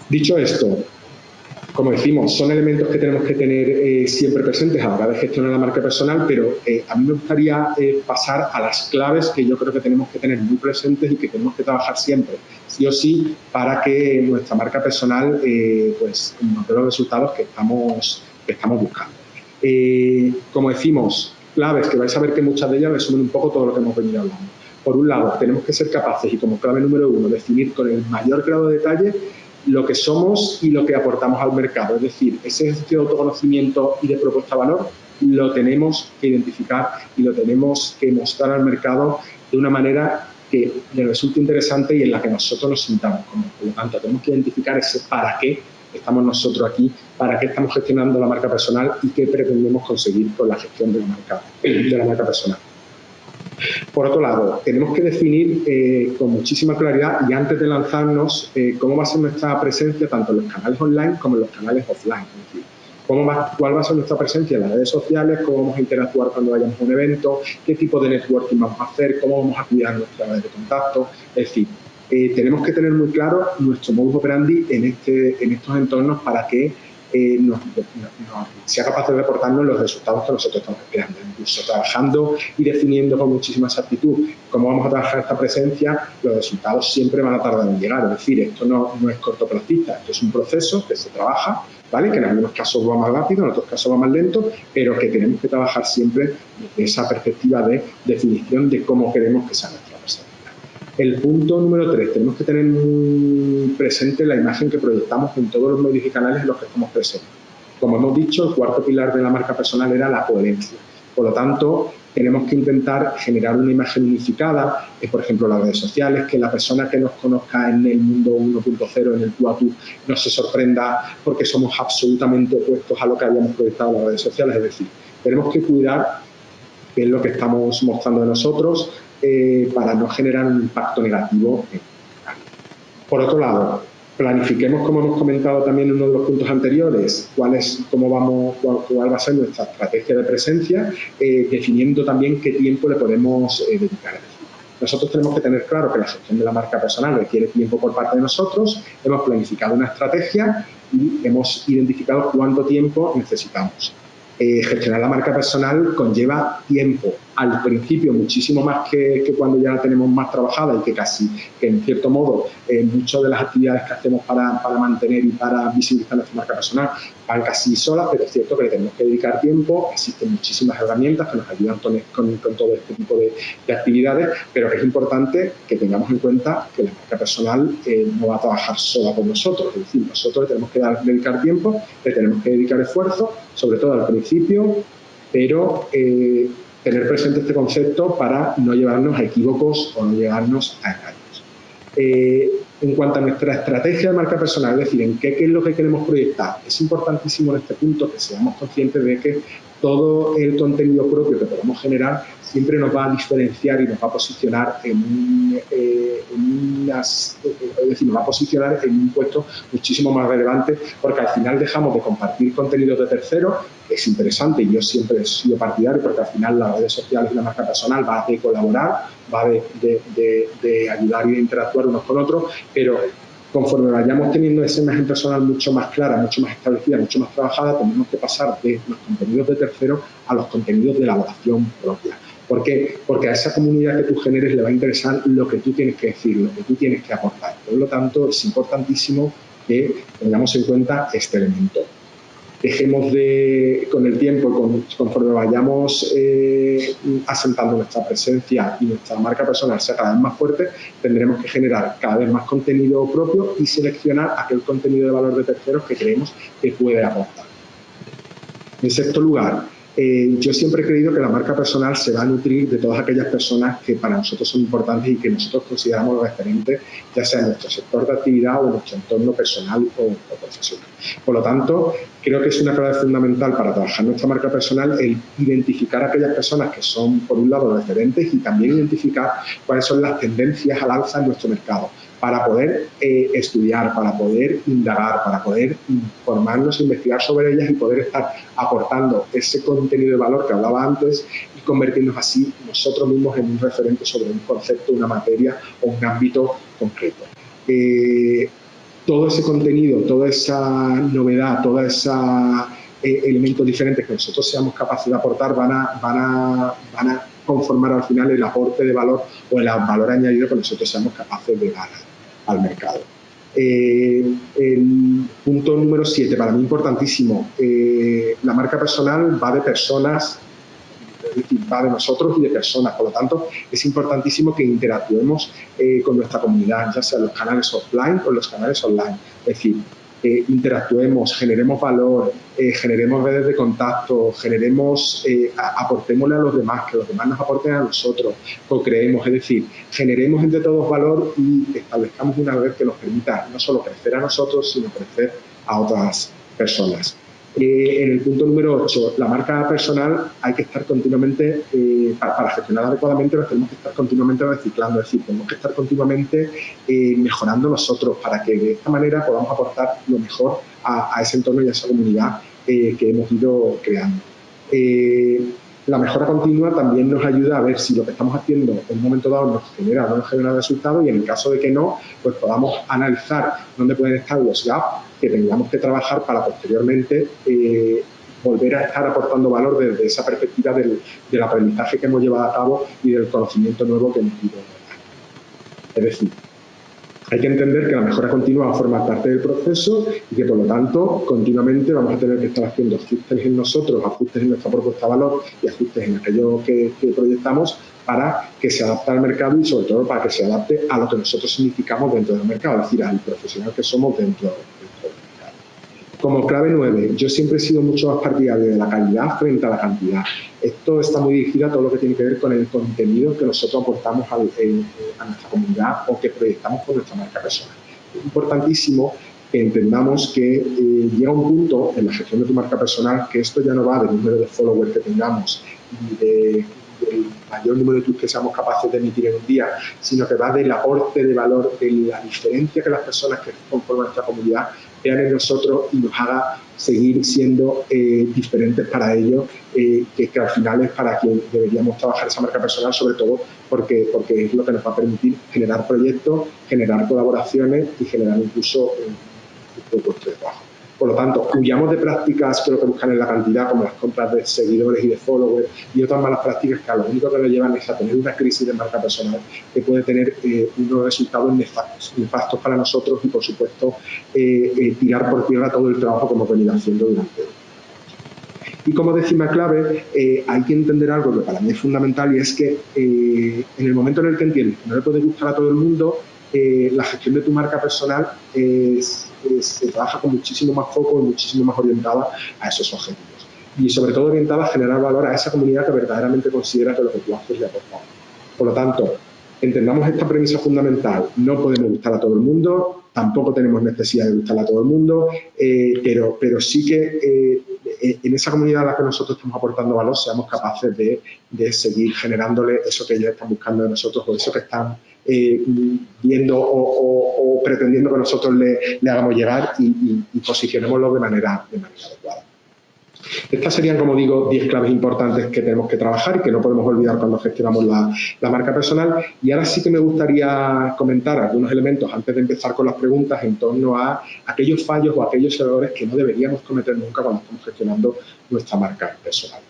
Dicho esto, como decimos, son elementos que tenemos que tener siempre presentes a la hora de gestionar la marca personal, pero a mí me gustaría pasar a las claves que yo creo que tenemos que tener muy presentes y que tenemos que trabajar siempre, sí o sí, para que nuestra marca personal pues, nos dé los resultados que estamos buscando. Como decimos, claves que vais a ver que muchas de ellas resumen un poco todo lo que hemos venido hablando. Por un lado, tenemos que ser capaces y como clave número 1, definir con el mayor grado de detalle lo que somos y lo que aportamos al mercado. Es decir, ese ejercicio de autoconocimiento y de propuesta de valor lo tenemos que identificar y lo tenemos que mostrar al mercado de una manera que le resulte interesante y en la que nosotros nos sintamos cómodos. Por lo tanto, tenemos que identificar ese para qué estamos nosotros aquí, para qué estamos gestionando la marca personal y qué pretendemos conseguir con la gestión de la marca personal. Por otro lado, tenemos que definir con muchísima claridad y antes de lanzarnos cómo va a ser nuestra presencia tanto en los canales online como en los canales offline. Es decir, cuál va a ser nuestra presencia en las redes sociales, cómo vamos a interactuar cuando vayamos a un evento, qué tipo de networking vamos a hacer, cómo vamos a cuidar nuestra red de contacto. Es decir, tenemos que tener muy claro nuestro modus operandi en estos entornos para que sea capaz de reportarnos los resultados que nosotros estamos esperando. Incluso trabajando y definiendo con muchísima exactitud cómo vamos a trabajar esta presencia, los resultados siempre van a tardar en llegar. Es decir, esto no es cortoplacista, esto es un proceso que se trabaja, ¿vale? Que en algunos casos va más rápido, en otros casos va más lento, pero que tenemos que trabajar siempre desde esa perspectiva de definición de cómo queremos que sea nuestra presencia. El punto número 3, tenemos que tener muy presente la imagen que proyectamos en todos los medios y canales en los que estamos presentes. Como hemos dicho, el cuarto pilar de la marca personal era la coherencia. Por lo tanto, tenemos que intentar generar una imagen unificada, por ejemplo, las redes sociales, que la persona que nos conozca en el mundo 1.0, en el tú a tú, no se sorprenda porque somos absolutamente opuestos a lo que habíamos proyectado en las redes sociales. Es decir, tenemos que cuidar qué es lo que estamos mostrando de nosotros para no generar un impacto negativo. Por otro lado, planifiquemos, como hemos comentado también en uno de los puntos anteriores, cuál va a ser nuestra estrategia de presencia, definiendo también qué tiempo le podemos dedicar. Nosotros tenemos que tener claro que la gestión de la marca personal requiere tiempo por parte de nosotros, hemos planificado una estrategia y hemos identificado cuánto tiempo necesitamos. Gestionar la marca personal conlleva tiempo, al principio muchísimo más que cuando ya la tenemos más trabajada y que en cierto modo muchas de las actividades que hacemos para mantener y para visibilizar nuestra marca personal van casi solas, pero es cierto que le tenemos que dedicar tiempo. Existen muchísimas herramientas que nos ayudan con todo este tipo de actividades, pero que es importante que tengamos en cuenta que la marca personal no va a trabajar sola con nosotros. Es decir, nosotros le tenemos que dedicar tiempo, le tenemos que dedicar esfuerzo, sobre todo al principio, pero tener presente este concepto para no llevarnos a equívocos o no llevarnos a engaños. En cuanto a nuestra estrategia de marca personal, es decir, en qué es lo que queremos proyectar, es importantísimo en este punto que seamos conscientes de que todo el contenido propio que podemos generar siempre nos va a diferenciar y nos va a posicionar nos va a posicionar en un puesto muchísimo más relevante, porque al final dejamos de compartir contenidos de terceros. Es interesante y yo siempre he sido partidario, porque al final las redes sociales y la marca personal va de colaborar, va de ayudar y de interactuar unos con otros, pero conforme vayamos teniendo esa imagen personal mucho más clara, mucho más establecida, mucho más trabajada, tenemos que pasar de los contenidos de terceros a los contenidos de elaboración propia. ¿Por qué? Porque a esa comunidad que tú generes le va a interesar lo que tú tienes que decir, lo que tú tienes que aportar. Por lo tanto, es importantísimo que tengamos en cuenta este elemento. Dejemos con el tiempo, conforme vayamos asentando nuestra presencia y nuestra marca personal sea cada vez más fuerte, tendremos que generar cada vez más contenido propio y seleccionar aquel contenido de valor de terceros que creemos que puede aportar. En sexto lugar, yo siempre he creído que la marca personal se va a nutrir de todas aquellas personas que para nosotros son importantes y que nosotros consideramos referentes, ya sea en nuestro sector de actividad o en nuestro entorno personal o profesional. Por lo tanto, creo que es una clave fundamental para trabajar nuestra marca personal el identificar a aquellas personas que son, por un lado, referentes y también identificar cuáles son las tendencias al alza en nuestro mercado, para poder estudiar, para poder indagar, para poder informarnos, investigar sobre ellas y poder estar aportando ese contenido de valor que hablaba antes y convertirnos así nosotros mismos en un referente sobre un concepto, una materia o un ámbito concreto. Todo ese contenido, toda esa novedad, toda esa elementos diferentes que nosotros seamos capaces de aportar van a conformar al final el aporte de valor o el valor añadido que nosotros seamos capaces de dar al mercado. El punto número 7, para mí importantísimo, la marca personal va de personas, es decir, va de nosotros y de personas. Por lo tanto, es importantísimo que interactuemos con nuestra comunidad, ya sea en los canales offline o en los canales online. Es decir, interactuemos, generemos valor, generemos redes de contacto, aportémosle a los demás, que los demás nos aporten a nosotros, co-creemos, es decir, generemos entre todos valor y establezcamos una red que nos permita no solo crecer a nosotros, sino crecer a otras personas. En el punto número 8, la marca personal hay que estar continuamente, para gestionar adecuadamente, nos tenemos que estar continuamente reciclando, es decir, tenemos que estar continuamente mejorando nosotros para que de esta manera podamos aportar lo mejor a ese entorno y a esa comunidad que hemos ido creando. La mejora continua también nos ayuda a ver si lo que estamos haciendo en un momento dado nos genera o no nos genera resultados, y en el caso de que no, pues podamos analizar dónde pueden estar los gaps que tengamos que trabajar para posteriormente volver a estar aportando valor desde esa perspectiva del aprendizaje que hemos llevado a cabo y del conocimiento nuevo que hemos ido dando. Es decir, hay que entender que la mejora continua va a formar parte del proceso y que, por lo tanto, continuamente vamos a tener que estar haciendo ajustes en nosotros, ajustes en nuestra propuesta de valor y ajustes en aquello que proyectamos para que se adapte al mercado y sobre todo para que se adapte a lo que nosotros significamos dentro del mercado, es decir, al profesional que somos dentro del mercado. Como clave 9, yo siempre he sido mucho más partidario de la calidad frente a la cantidad. Esto está muy dirigido a todo lo que tiene que ver con el contenido que nosotros aportamos a nuestra comunidad o que proyectamos con nuestra marca personal. Es importantísimo que entendamos que llega un punto en la gestión de tu marca personal que esto ya no va del número de followers que tengamos ni del mayor número de tweets que seamos capaces de emitir en un día, sino que va del aporte de valor, de la diferencia que las personas que conforman nuestra comunidad vean en nosotros y nos haga seguir siendo diferentes para ellos, que al final es para quien deberíamos trabajar esa marca personal, sobre todo porque es lo que nos va a permitir generar proyectos, generar colaboraciones y generar incluso un puesto de trabajo. Por lo tanto, huyamos de prácticas que lo que buscan es la cantidad, como las compras de seguidores y de followers y otras malas prácticas que a lo único que nos llevan es a tener una crisis de marca personal que puede tener unos resultados nefastos para nosotros y, por supuesto, tirar por tierra todo el trabajo que hemos venido haciendo durante años. Y como décima clave, hay que entender algo que para mí es fundamental, y es que en el momento en el que entiendes que no le puede gustar a todo el mundo, la gestión de tu marca personal se trabaja con muchísimo más foco y muchísimo más orientada a esos objetivos. Y sobre todo orientada a generar valor a esa comunidad que verdaderamente considera que lo que tú haces le aporta. Por lo tanto, entendamos esta premisa fundamental. No podemos gustar a todo el mundo, tampoco tenemos necesidad de gustar a todo el mundo, pero sí que en esa comunidad a la que nosotros estamos aportando valor seamos capaces de seguir generándole eso que ellos están buscando de nosotros o eso que están viendo o pretendiendo que nosotros le hagamos llegar y posicionémoslo de manera adecuada. Estas serían, como digo, 10 claves importantes que tenemos que trabajar y que no podemos olvidar cuando gestionamos la marca personal. Y ahora sí que me gustaría comentar algunos elementos antes de empezar con las preguntas en torno a aquellos fallos o aquellos errores que no deberíamos cometer nunca cuando estamos gestionando nuestra marca personal.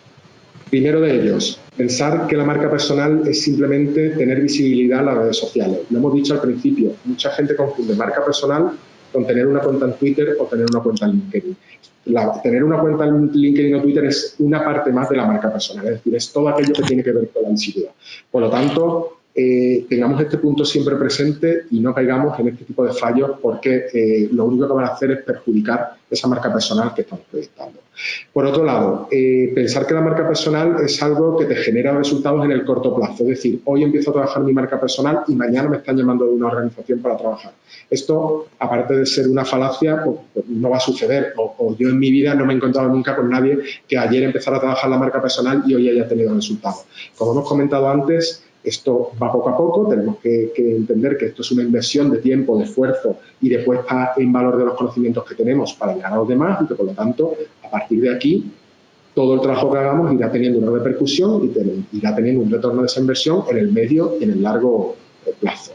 Primero de ellos, pensar que la marca personal es simplemente tener visibilidad en las redes sociales. Lo hemos dicho al principio, mucha gente confunde marca personal con tener una cuenta en Twitter o tener una cuenta en LinkedIn. Tener una cuenta en LinkedIn o Twitter es una parte más de la marca personal, es decir, es todo aquello que tiene que ver con la visibilidad. Por lo tanto, tengamos este punto siempre presente y no caigamos en este tipo de fallos porque lo único que van a hacer es perjudicar esa marca personal que estamos proyectando. Por otro lado, pensar que la marca personal es algo que te genera resultados en el corto plazo. Es decir, hoy empiezo a trabajar mi marca personal y mañana me están llamando de una organización para trabajar. Esto, aparte de ser una falacia, pues no va a suceder. O yo en mi vida no me he encontrado nunca con nadie que ayer empezara a trabajar la marca personal y hoy haya tenido resultados. Como hemos comentado antes, esto va poco a poco, tenemos que entender que esto es una inversión de tiempo, de esfuerzo y de puesta en valor de los conocimientos que tenemos para llegar a los demás y que, por lo tanto, a partir de aquí, todo el trabajo que hagamos irá teniendo una repercusión y irá teniendo un retorno de esa inversión en el medio y en el largo plazo.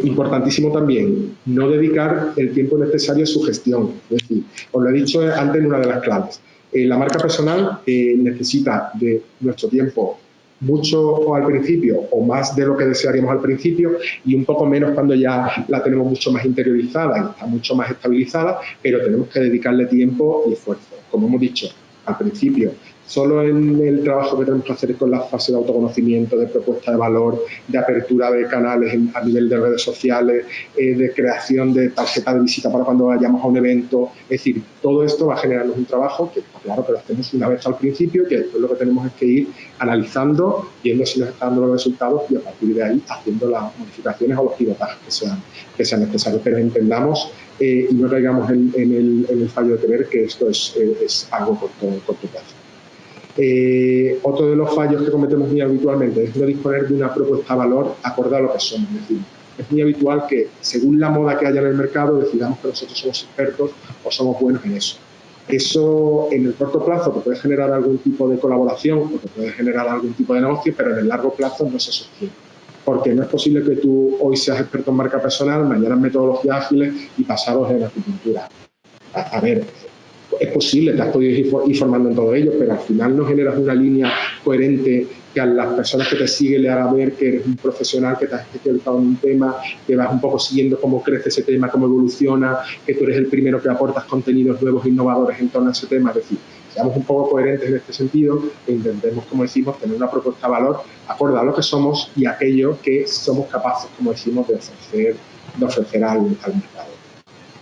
Importantísimo también, no dedicar el tiempo necesario a su gestión. Es decir, os lo he dicho antes en una de las claves. La marca personal necesita de nuestro tiempo mucho al principio o más de lo que desearíamos al principio y un poco menos cuando ya la tenemos mucho más interiorizada y está mucho más estabilizada, pero tenemos que dedicarle tiempo y esfuerzo. Como hemos dicho al principio, solo en el trabajo que tenemos que hacer con la fase de autoconocimiento, de propuesta de valor, de apertura de canales a nivel de redes sociales, de creación de tarjeta de visita para cuando vayamos a un evento. Es decir, todo esto va a generarnos un trabajo que, claro, que lo hacemos una vez al principio, que después lo que tenemos es que ir analizando, viendo si nos están dando los resultados y a partir de ahí haciendo las modificaciones o los pivotajes que sean necesarios. Pero entendamos y no caigamos en el fallo de creer que esto es algo corto plazo. Otro de los fallos que cometemos muy habitualmente es no disponer de una propuesta de valor acorde a lo que somos. Es decir, es muy habitual que según la moda que haya en el mercado decidamos que nosotros somos expertos o somos buenos en eso. Eso en el corto plazo te puede generar algún tipo de colaboración o te puede generar algún tipo de negocio, pero en el largo plazo no se sostiene. Porque no es posible que tú hoy seas experto en marca personal, mañana en metodologías ágiles y pasados en acupuntura. A ver, es posible, te has podido ir formando en todo ello, pero al final no generas una línea coherente que a las personas que te siguen le haga ver que eres un profesional, que te has especializado en un tema, que vas un poco siguiendo cómo crece ese tema, cómo evoluciona, que tú eres el primero que aportas contenidos nuevos e innovadores en torno a ese tema. Es decir, seamos un poco coherentes en este sentido e intentemos, como decimos, tener una propuesta de valor acorde a lo que somos y aquello que somos capaces, como decimos, de ofrecer al mercado.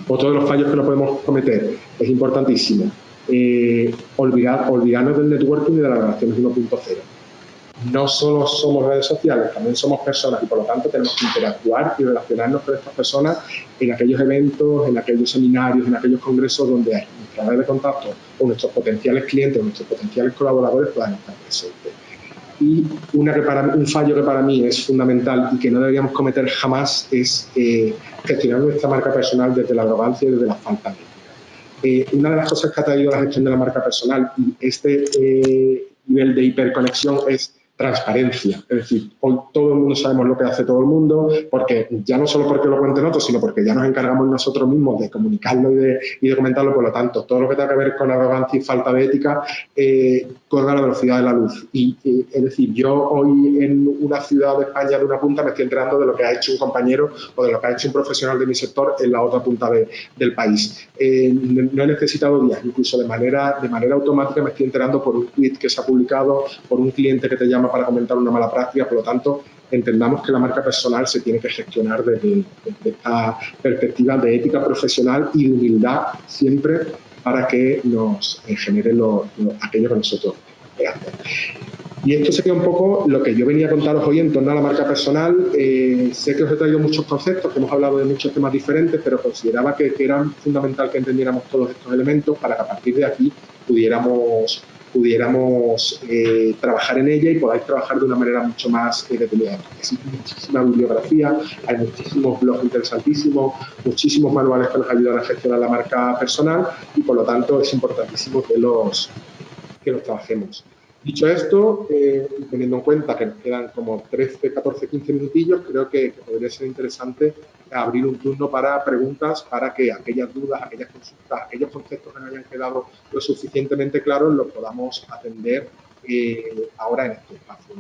Otro de los fallos que no podemos cometer es importantísimo, olvidarnos del networking y de las relaciones 1.0. No solo somos redes sociales, también somos personas y por lo tanto tenemos que interactuar y relacionarnos con estas personas en aquellos eventos, en aquellos seminarios, en aquellos congresos donde nuestra red de contacto o nuestros potenciales clientes o nuestros potenciales colaboradores puedan estar presentes. Y un fallo que para mí es fundamental y que no deberíamos cometer jamás es gestionar nuestra marca personal desde la arrogancia y desde la falta de ética. Una de las cosas que ha traído la gestión de la marca personal y este nivel de hiperconexión es transparencia. Es decir, hoy todo el mundo sabemos lo que hace todo el mundo, porque ya no solo porque lo cuenten otros, sino porque ya nos encargamos nosotros mismos de comunicarlo y de comentarlo. Por lo tanto, todo lo que tenga que ver con arrogancia y falta de ética corre a la velocidad de la luz. Es decir, yo hoy en una ciudad de España de una punta me estoy enterando de lo que ha hecho un compañero o de lo que ha hecho un profesional de mi sector en la otra punta del país. No he necesitado días, incluso de manera automática me estoy enterando por un tweet que se ha publicado, por un cliente que te llama para comentar una mala práctica. Por lo tanto, entendamos que la marca personal se tiene que gestionar desde esta perspectiva de ética profesional y de humildad siempre para que nos genere aquello que nosotros hacemos. Y esto sería un poco lo que yo venía a contaros hoy en torno a la marca personal. Sé que os he traído muchos conceptos, que hemos hablado de muchos temas diferentes, pero consideraba que era fundamental que entendiéramos todos estos elementos para que a partir de aquí pudiéramos trabajar en ella y podáis trabajar de una manera mucho más detenida. Existe muchísima bibliografía, hay muchísimos blogs interesantísimos, muchísimos manuales que nos ayudan a gestionar la marca personal y por lo tanto es importantísimo que los trabajemos. Dicho esto, teniendo en cuenta que nos quedan como 13, 14, 15 minutillos, creo que podría ser interesante abrir un turno para preguntas para que aquellas dudas, aquellas consultas, aquellos conceptos que no hayan quedado lo suficientemente claros los podamos atender ahora en este espacio.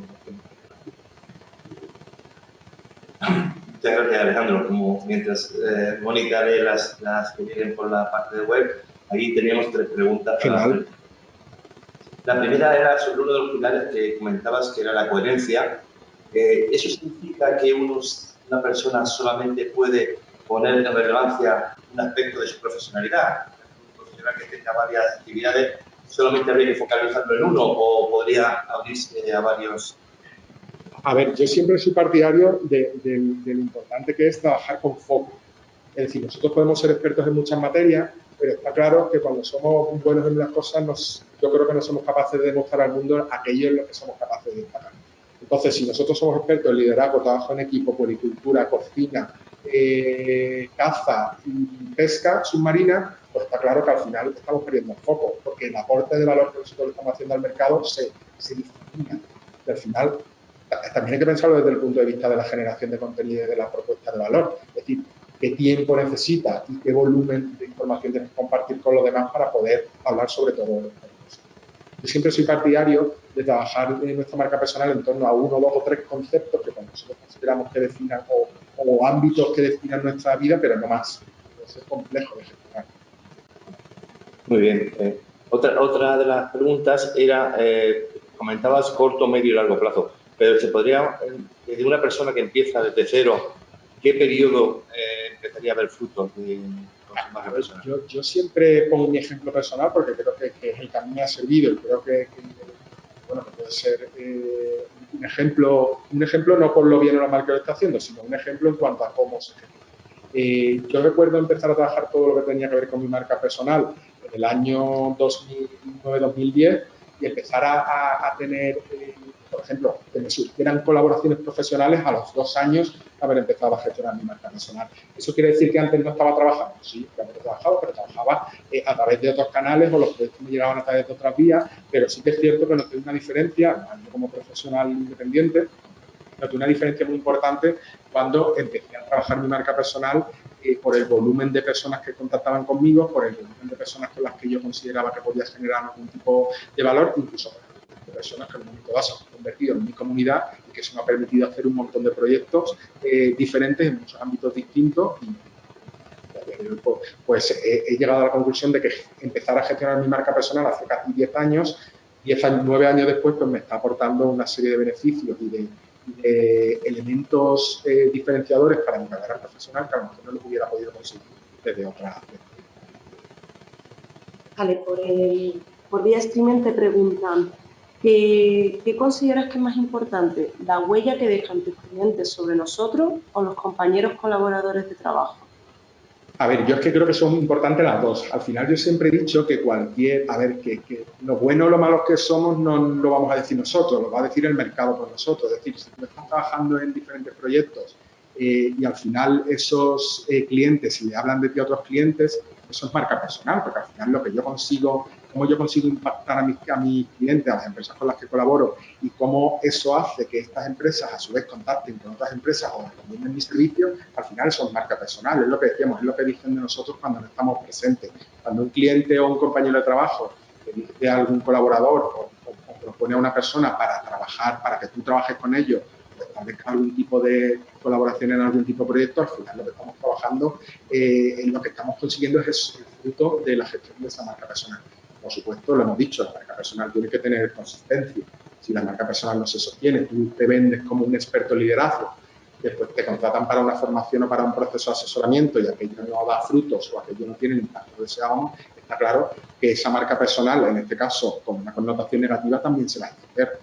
Muchas gracias, Alejandro. Como mientras Mónica lee las que vienen por la parte de web, ahí teníamos 3 preguntas. Final. La primera era sobre uno de los pilares que comentabas, que era la coherencia. ¿Eso significa que una persona solamente puede poner en relevancia un aspecto de su profesionalidad? Un profesional que tenga varias actividades, ¿solamente habría que focalizarlo en uno o podría abrirse a varios? A ver, yo siempre soy partidario de lo importante que es trabajar con foco. Es decir, nosotros podemos ser expertos en muchas materias, pero está claro que cuando somos buenos en unas cosas, yo creo que no somos capaces de demostrar al mundo aquello en lo que somos capaces de destacar. Entonces, si nosotros somos expertos en liderazgo, trabajo en equipo, puericultura, cocina, caza y pesca submarina, pues está claro que al final estamos perdiendo el foco, porque el aporte de valor que nosotros le estamos haciendo al mercado se difumina. Y al final, también hay que pensarlo desde el punto de vista de la generación de contenido y de la propuesta de valor. Es decir, qué tiempo necesita y qué volumen de información tienes que compartir con los demás para poder hablar sobre todo esto. Yo siempre soy partidario de trabajar en nuestra marca personal en torno a 1, 2 o 3 conceptos que nosotros consideramos que definan o ámbitos que definan nuestra vida, pero no más. Eso es complejo de gestionar. Muy bien. Otra de las preguntas era, comentabas corto, medio y largo plazo, pero se podría, desde una persona que empieza desde cero, ¿qué periodo empezaría a ver frutos de la marca personal? Yo siempre pongo mi ejemplo personal porque creo que es el que a mí me ha servido y creo que puede ser un ejemplo no por lo bien o lo mal que lo está haciendo, sino un ejemplo en cuanto a cómo se gestiona. Yo recuerdo empezar a trabajar todo lo que tenía que ver con mi marca personal en el año 2009-2010 y empezar a tener, por ejemplo, que me surgieran colaboraciones profesionales a los 2 años de haber empezado a gestionar mi marca personal. ¿Eso quiere decir que antes no estaba trabajando? Sí, que había trabajado, pero trabajaba a través de otros canales o los proyectos me llegaban a través de otras vías, pero sí que es cierto que noté una diferencia, yo como profesional independiente, noté una diferencia muy importante cuando empecé a trabajar mi marca personal por el volumen de personas que contactaban conmigo, por el volumen de personas con las que yo consideraba que podía generar algún tipo de valor, incluso de personas que en un momento dado se han convertido en mi comunidad y que eso me ha permitido hacer un montón de proyectos diferentes en muchos ámbitos distintos y pues he llegado a la conclusión de que empezar a gestionar mi marca personal hace casi 10 años, 9 años después, pues me está aportando una serie de beneficios y de elementos diferenciadores para mi carrera profesional que a lo mejor no lo hubiera podido conseguir desde otra. Vale, por vía streaming te preguntan, ¿qué consideras que es más importante? ¿La huella que dejan tus clientes sobre nosotros o los compañeros colaboradores de trabajo? A ver, yo es que creo que son importantes las dos. Al final yo siempre he dicho que que lo bueno o lo malo que somos no lo vamos a decir nosotros, lo va a decir el mercado por nosotros. Es decir, si tú estás trabajando en diferentes proyectos y al final esos clientes, si le hablan de ti a otros clientes, eso es marca personal, porque al final lo que yo consigo, cómo yo consigo impactar a mis clientes, a las empresas con las que colaboro y cómo eso hace que estas empresas a su vez contacten con otras empresas o recomienden mis servicios, al final eso es marca personal, es lo que decíamos, es lo que dicen de nosotros cuando no estamos presentes. Cuando un cliente o un compañero de trabajo le dice a algún colaborador o propone a una persona para trabajar, para que tú trabajes con ellos, establezca algún tipo de colaboración en algún tipo de proyecto, al final lo que estamos trabajando, en lo que estamos consiguiendo es el fruto de la gestión de esa marca personal. Por supuesto, lo hemos dicho, la marca personal tiene que tener consistencia. Si la marca personal no se sostiene, tú te vendes como un experto en liderazgo, después te contratan para una formación o para un proceso de asesoramiento y aquello no da frutos o aquello no tiene el impacto deseado, está claro que esa marca personal, en este caso con una connotación negativa, también se va a entender.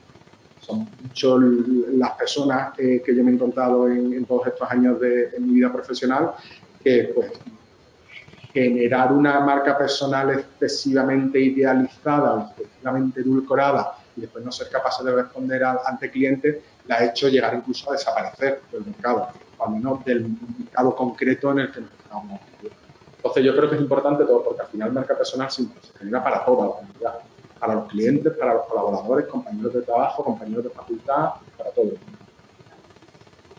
Son muchas las personas que yo me he encontrado en todos estos años en mi vida profesional que, pues, generar una marca personal excesivamente idealizada, excesivamente edulcorada y después no ser capaces de responder ante clientes, la ha hecho llegar incluso a desaparecer del mercado, o al menos del mercado concreto en el que nos estamos moviendo. Entonces yo creo que es importante todo, porque al final marca personal se genera para toda la comunidad, para los clientes, para los colaboradores, compañeros de trabajo, compañeros de facultad, para todo el mundo.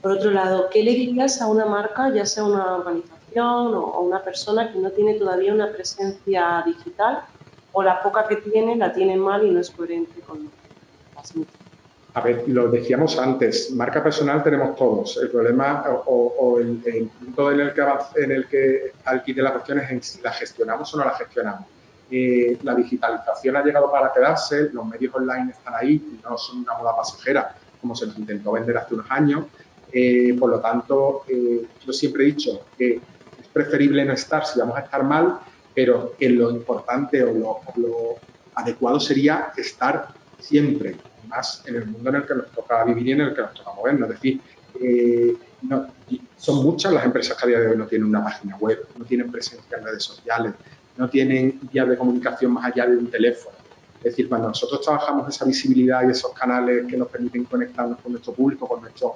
Por otro lado, ¿qué le dirías a una marca, ya sea una organización o una persona que no tiene todavía una presencia digital o la poca que tiene la tiene mal y no es coherente con lo que transmite? A ver, lo decíamos antes, marca personal tenemos todos. El problema o el punto en el que aquí de la cuestión es en si la gestionamos o no la gestionamos. La digitalización ha llegado para quedarse, los medios online están ahí y no son una moda pasajera, como se nos intentó vender hace unos años. Por lo tanto, yo siempre he dicho que es preferible no estar si vamos a estar mal, pero que lo importante o lo adecuado sería estar siempre, más en el mundo en el que nos toca vivir y en el que nos toca movernos. Es decir, son muchas las empresas que a día de hoy no tienen una página web, no tienen presencia en redes sociales, no tienen vías de comunicación más allá de un teléfono. Es decir, cuando nosotros trabajamos esa visibilidad y esos canales que nos permiten conectarnos con nuestro público, con nuestros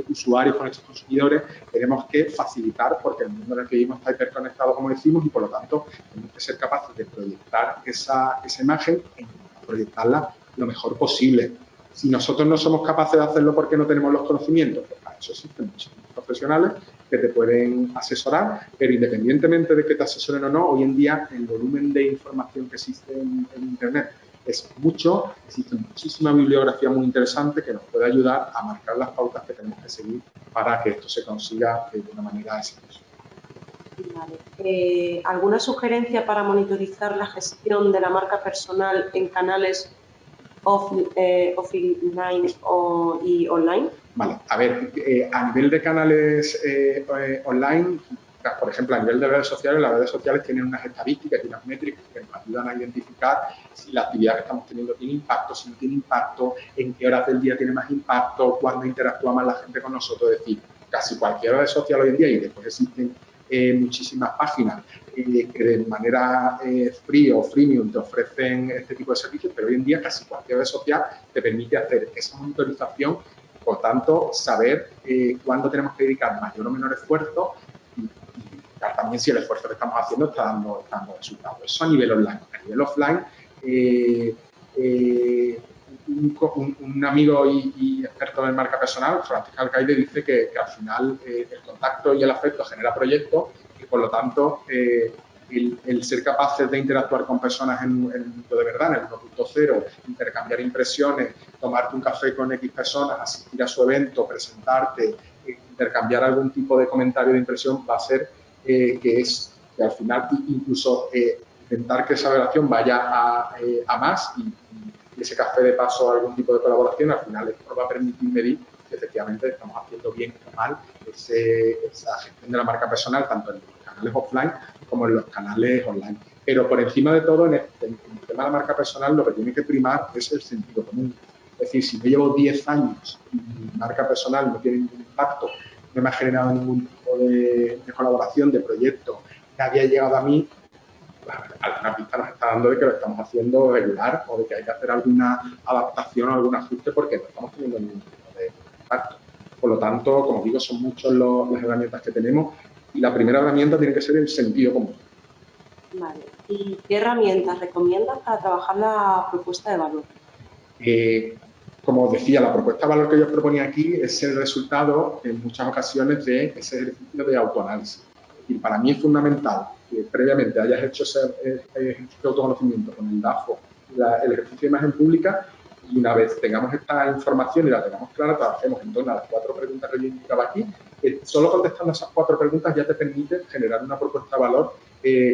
usuarios, con nuestros consumidores, tenemos que facilitar, porque el mundo en el que vivimos está hiperconectado, como decimos, y por lo tanto tenemos que ser capaces de proyectar esa imagen e proyectarla lo mejor posible. Si nosotros no somos capaces de hacerlo porque no tenemos los conocimientos, pues para eso existen muchos profesionales que te pueden asesorar, pero independientemente de que te asesoren o no, hoy en día el volumen de información que existe en Internet es mucho, existe muchísima bibliografía muy interesante que nos puede ayudar a marcar las pautas que tenemos que seguir para que esto se consiga de una manera exitosa. Vale. ¿Alguna sugerencia para monitorizar la gestión de la marca personal en canales offline y online? Vale, a ver, a nivel de canales online, por ejemplo, a nivel de redes sociales, las redes sociales tienen unas estadísticas y unas métricas que nos ayudan a identificar si la actividad que estamos teniendo tiene impacto, si no tiene impacto, en qué horas del día tiene más impacto, cuándo interactúa más la gente con nosotros. Es decir, casi cualquier red social hoy en día, y después existen muchísimas páginas que de manera free o freemium te ofrecen este tipo de servicios, pero hoy en día casi cualquier red social te permite hacer esa monitorización. Por tanto, saber cuándo tenemos que dedicar mayor o menor esfuerzo y también si el esfuerzo que estamos haciendo está dando resultados. Eso a nivel online. A nivel offline, un amigo y experto en marca personal, Francisco Alcaide, dice que al final el contacto y el afecto genera proyectos y, por lo tanto, el ser capaces de interactuar con personas en el mundo de verdad, en el 1.0, intercambiar impresiones, tomarte un café con X personas, asistir a su evento, presentarte, intercambiar algún tipo de comentario de impresión, va a ser que que al final incluso intentar que esa relación vaya a más y ese café de paso a algún tipo de colaboración, al final esto nos va a permitir medir que efectivamente estamos haciendo bien o mal esa gestión de la marca personal, tanto en los canales offline como en los canales online. Pero por encima de todo, en el tema de la marca personal, lo que tiene que primar es el sentido común. Es decir, si yo llevo 10 años y mi marca personal no tiene ningún impacto, no me ha generado ningún tipo de colaboración, de proyecto, nadie ha llegado a mí, alguna pista nos está dando de que lo estamos haciendo regular o de que hay que hacer alguna adaptación o algún ajuste porque no estamos teniendo ningún tipo de impacto. Por lo tanto, como digo, son muchas las herramientas que tenemos y la primera herramienta tiene que ser el sentido común. Vale. ¿Y qué herramientas recomiendas para trabajar la propuesta de valor? Como os decía, la propuesta de valor que yo os proponía aquí es el resultado en muchas ocasiones de ese ejercicio de autoanálisis. Y para mí es fundamental que previamente hayas hecho ese ejercicio de autoconocimiento con el DAFO, el ejercicio de imagen pública, y una vez tengamos esta información y la tengamos clara, trabajemos en torno a las 4 preguntas que yo indicaba aquí. Solo contestando esas 4 preguntas ya te permite generar una propuesta de valor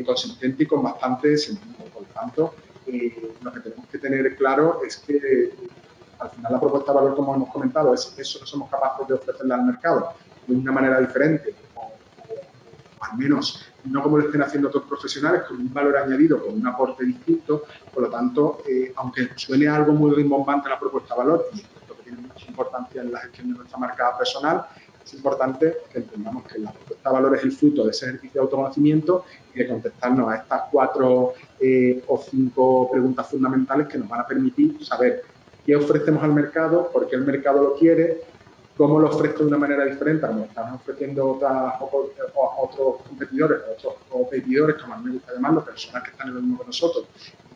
consistente y con bastante sentido. Por lo tanto, lo que tenemos que tener claro es que al final la propuesta de valor, como hemos comentado, es eso que somos capaces de ofrecerle al mercado de una manera diferente o al menos no como lo estén haciendo otros profesionales, con un valor añadido, con un aporte distinto. Por lo tanto, aunque suene algo muy rimbombante la propuesta de valor, y esto que tiene mucha importancia en la gestión de nuestra marca personal, es importante que entendamos que la propuesta de valor es el fruto de ese ejercicio de autoconocimiento y de contestarnos a estas 4 o 5 preguntas fundamentales que nos van a permitir saber qué ofrecemos al mercado, por qué el mercado lo quiere, cómo lo ofrezco de una manera diferente, como están ofreciendo otros competidores, otros competidores, como a mí me gusta llamarlo, personas que están en lo mismo que nosotros,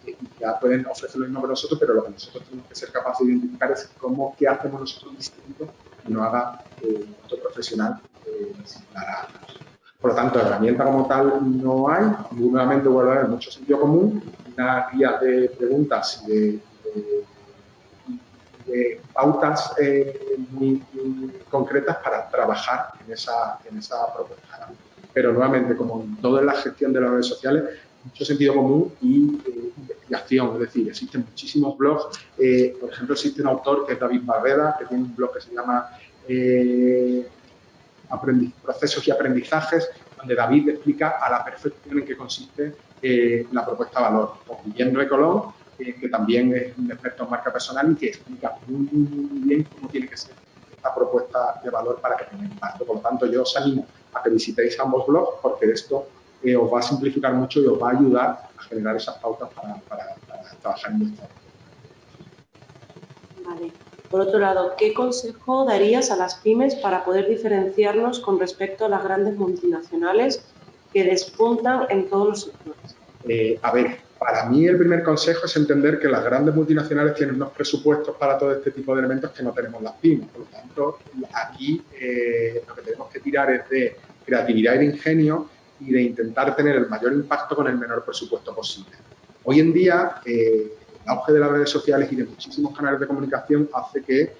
y ya pueden ofrecer lo mismo que nosotros, pero lo que nosotros tenemos que ser capaces de identificar es qué hacemos nosotros distinto y no haga otro profesional similar a nosotros. Por lo tanto, herramienta como tal no hay, nuevamente vuelvo a ver mucho sentido común, una guía de preguntas y de pautas muy concretas para trabajar en esa propuesta. Pero nuevamente, como en toda la gestión de las redes sociales, mucho sentido común y investigación. Es decir, existen muchísimos blogs. Por ejemplo, existe un autor que es David Barreda, que tiene un blog que se llama Procesos y Aprendizajes, donde David explica a la perfección en qué consiste la propuesta de valor. O Guillermo Recolón, que también es un experto en marca personal y que explica muy bien cómo tiene que ser esta propuesta de valor para que tenga impacto. Por lo tanto, yo os animo a que visitéis ambos blogs porque esto os va a simplificar mucho y os va a ayudar a generar esas pautas para trabajar en vuestra. Vale. Por otro lado, ¿qué consejo darías a las pymes para poder diferenciarnos con respecto a las grandes multinacionales que despuntan en todos los sectores? A ver, para mí el primer consejo es entender que las grandes multinacionales tienen unos presupuestos para todo este tipo de elementos que no tenemos las pymes. Por lo tanto, aquí lo que tenemos que tirar es de creatividad y de ingenio y de intentar tener el mayor impacto con el menor presupuesto posible. Hoy en día, el auge de las redes sociales y de muchísimos canales de comunicación hace que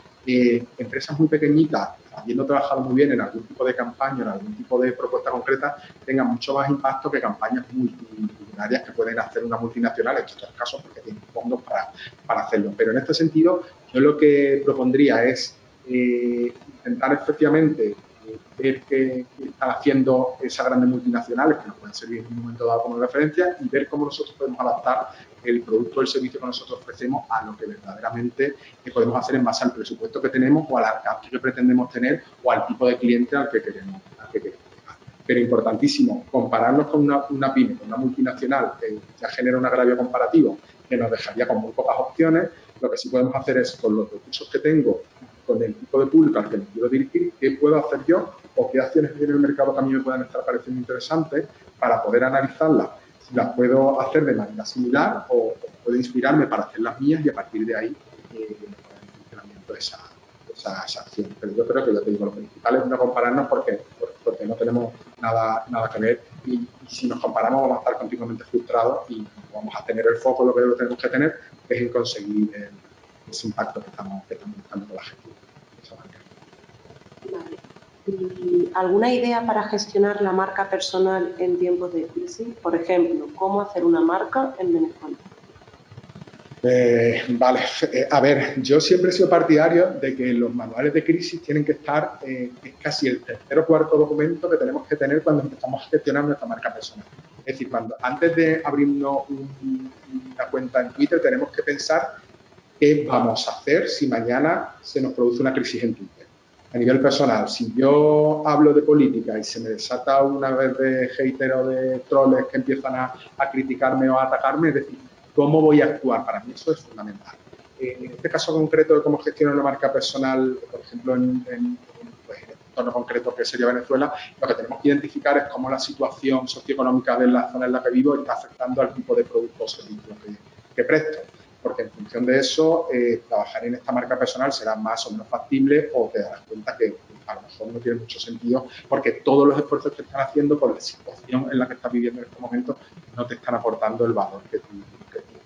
empresas muy pequeñitas, habiendo trabajado muy bien en algún tipo de campaña, en algún tipo de propuesta concreta, tengan mucho más impacto que campañas multitudinarias que pueden hacer una multinacional, en estos casos porque tienen fondos para hacerlo. Pero en este sentido, yo lo que propondría es intentar efectivamente ver qué están haciendo esas grandes multinacionales que nos pueden servir en un momento dado como referencia y ver cómo nosotros podemos adaptar el producto o el servicio que nosotros ofrecemos a lo que verdaderamente podemos hacer en base al presupuesto que tenemos o al alcance que pretendemos tener o al tipo de cliente al que queremos llegar. Pero importantísimo, compararnos con una pyme, con una multinacional que ya genera un agravio comparativo que nos dejaría con muy pocas opciones. Lo que sí podemos hacer es, con los recursos que tengo, con el tipo de público al que me quiero dirigir, qué puedo hacer yo o qué acciones tiene el mercado que a mí me puedan estar pareciendo interesantes para poder analizarlas, si las puedo hacer de manera similar o puedo inspirarme para hacer las mías y a partir de ahí el funcionamiento de esa acción. Pero yo creo que, ya te digo, lo principal es no compararnos porque no tenemos nada que ver y si nos comparamos vamos a estar continuamente frustrados y vamos a tener el foco, lo que tenemos que tener es en conseguir ese impacto que estamos buscando con la gestión. Vale. ¿Y alguna idea para gestionar la marca personal en tiempos de crisis? Por ejemplo, ¿cómo hacer una marca en Venezuela? Vale, a ver, yo siempre he sido partidario de que los manuales de crisis tienen que estar, es casi el tercer o cuarto documento que tenemos que tener cuando empezamos a gestionar nuestra marca personal. Es decir, antes de abrirnos una cuenta en Twitter, tenemos que pensar qué vamos a hacer si mañana se nos produce una crisis en Twitter. A nivel personal, si yo hablo de política y se me desata una vez de haters o de troles que empiezan a criticarme o a atacarme, es decir, ¿cómo voy a actuar? Para mí eso es fundamental. En este caso concreto de cómo gestionar una marca personal, por ejemplo, en el entorno concreto que sería Venezuela, lo que tenemos que identificar es cómo la situación socioeconómica de la zona en la que vivo está afectando al tipo de producto o servicio que presto. Porque en función de eso, trabajar en esta marca personal será más o menos factible o te darás cuenta que a lo mejor no tiene mucho sentido porque todos los esfuerzos que están haciendo por la situación en la que estás viviendo en este momento no te están aportando el valor que tú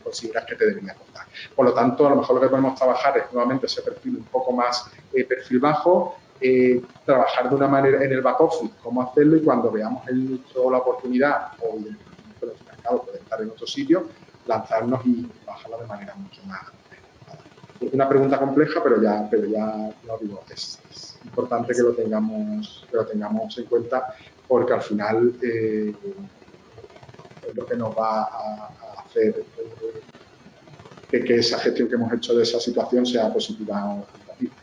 consideras que te debería aportar. Por lo tanto, a lo mejor lo que podemos trabajar es nuevamente ese perfil un poco más perfil bajo, trabajar de una manera en el back office, cómo hacerlo y cuando veamos el nicho o la oportunidad o el mercado puede estar en otro sitio, lanzarnos y bajarlo de manera mucho más. Es una pregunta compleja, pero ya lo digo, es importante que lo tengamos en cuenta porque al final es lo que nos va a hacer que esa gestión que hemos hecho de esa situación sea positiva o negativa.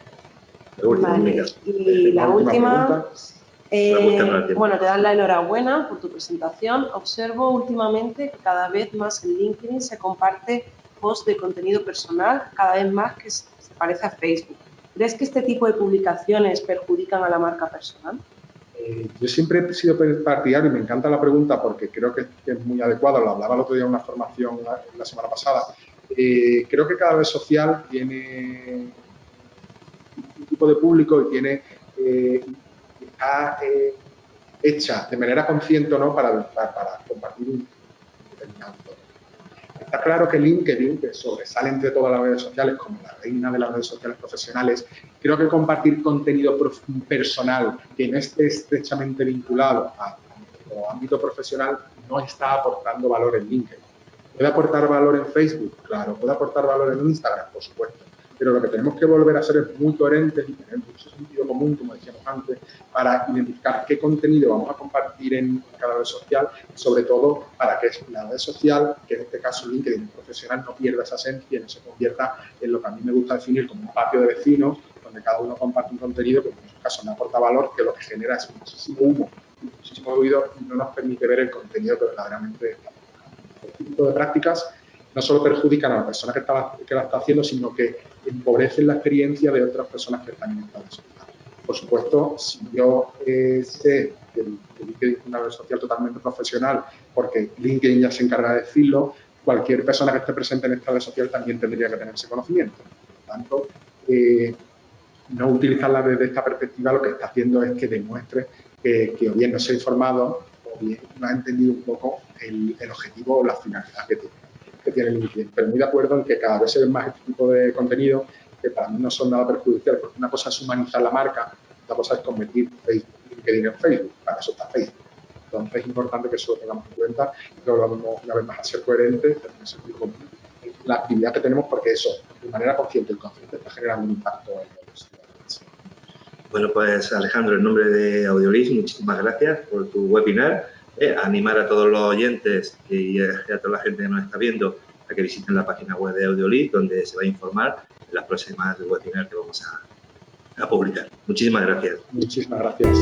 Vale, y la última, bueno, te dan la enhorabuena por tu presentación. Observo últimamente que cada vez más en LinkedIn se comparte post de contenido personal, cada vez más que se parece a Facebook. ¿Crees que este tipo de publicaciones perjudican a la marca personal? Yo siempre he sido partidario y me encanta la pregunta porque creo que es muy adecuada. Lo hablaba el otro día en una formación la semana pasada. Creo que cada red social tiene un tipo de público y tiene está hecha de manera consciente o no para compartir un determinado entorno. Está claro que LinkedIn, que sobresale entre todas las redes sociales como la reina de las redes sociales profesionales, creo que compartir contenido personal que no esté estrechamente vinculado a nuestro ámbito profesional no está aportando valor en LinkedIn. ¿Puede aportar valor en Facebook? Claro. ¿Puede aportar valor en Instagram? Por supuesto. Pero lo que tenemos que volver a hacer es muy coherentes y tener mucho sentido común, como decíamos antes, para identificar qué contenido vamos a compartir en cada red social, sobre todo para que la red social, que en este caso LinkedIn profesional, no pierda esa esencia y no se convierta en lo que a mí me gusta definir como un patio de vecinos, donde cada uno comparte un contenido que en muchos casos no aporta valor, que lo que genera es muchísimo humo, muchísimo ruido y no nos permite ver el contenido que verdaderamente está. Este tipo de prácticas no solo perjudican a la persona que la está haciendo, sino que empobrecen la experiencia de otras personas que están en esta red social. Por supuesto, si yo sé que LinkedIn es una red social totalmente profesional, porque LinkedIn ya se encarga de decirlo, cualquier persona que esté presente en esta red social también tendría que tener ese conocimiento. Por lo tanto, no utilizarla desde esta perspectiva lo que está haciendo es que demuestre que o bien no se ha informado o bien no ha entendido un poco el objetivo o la finalidad que tiene LinkedIn. Pero muy de acuerdo en que cada vez se ven más este tipo de contenido que para mí no son nada perjudiciales, porque una cosa es humanizar la marca, otra cosa es convertir LinkedIn en Facebook, para eso está Facebook. Entonces es importante que eso lo tengamos en cuenta y que volvamos una vez más a ser coherentes, tener sentido común en la actividad que tenemos, porque eso, de manera consciente, el consciente está generando un impacto en los ciudadanos. Bueno, pues Alejandro, en nombre de Audiolist, muchísimas gracias por tu webinar. Animar a todos los oyentes y a toda la gente que nos está viendo a que visiten la página web de Audiolist, donde se va a informar en las próximas webinars que vamos a publicar. Muchísimas gracias. Muchísimas gracias.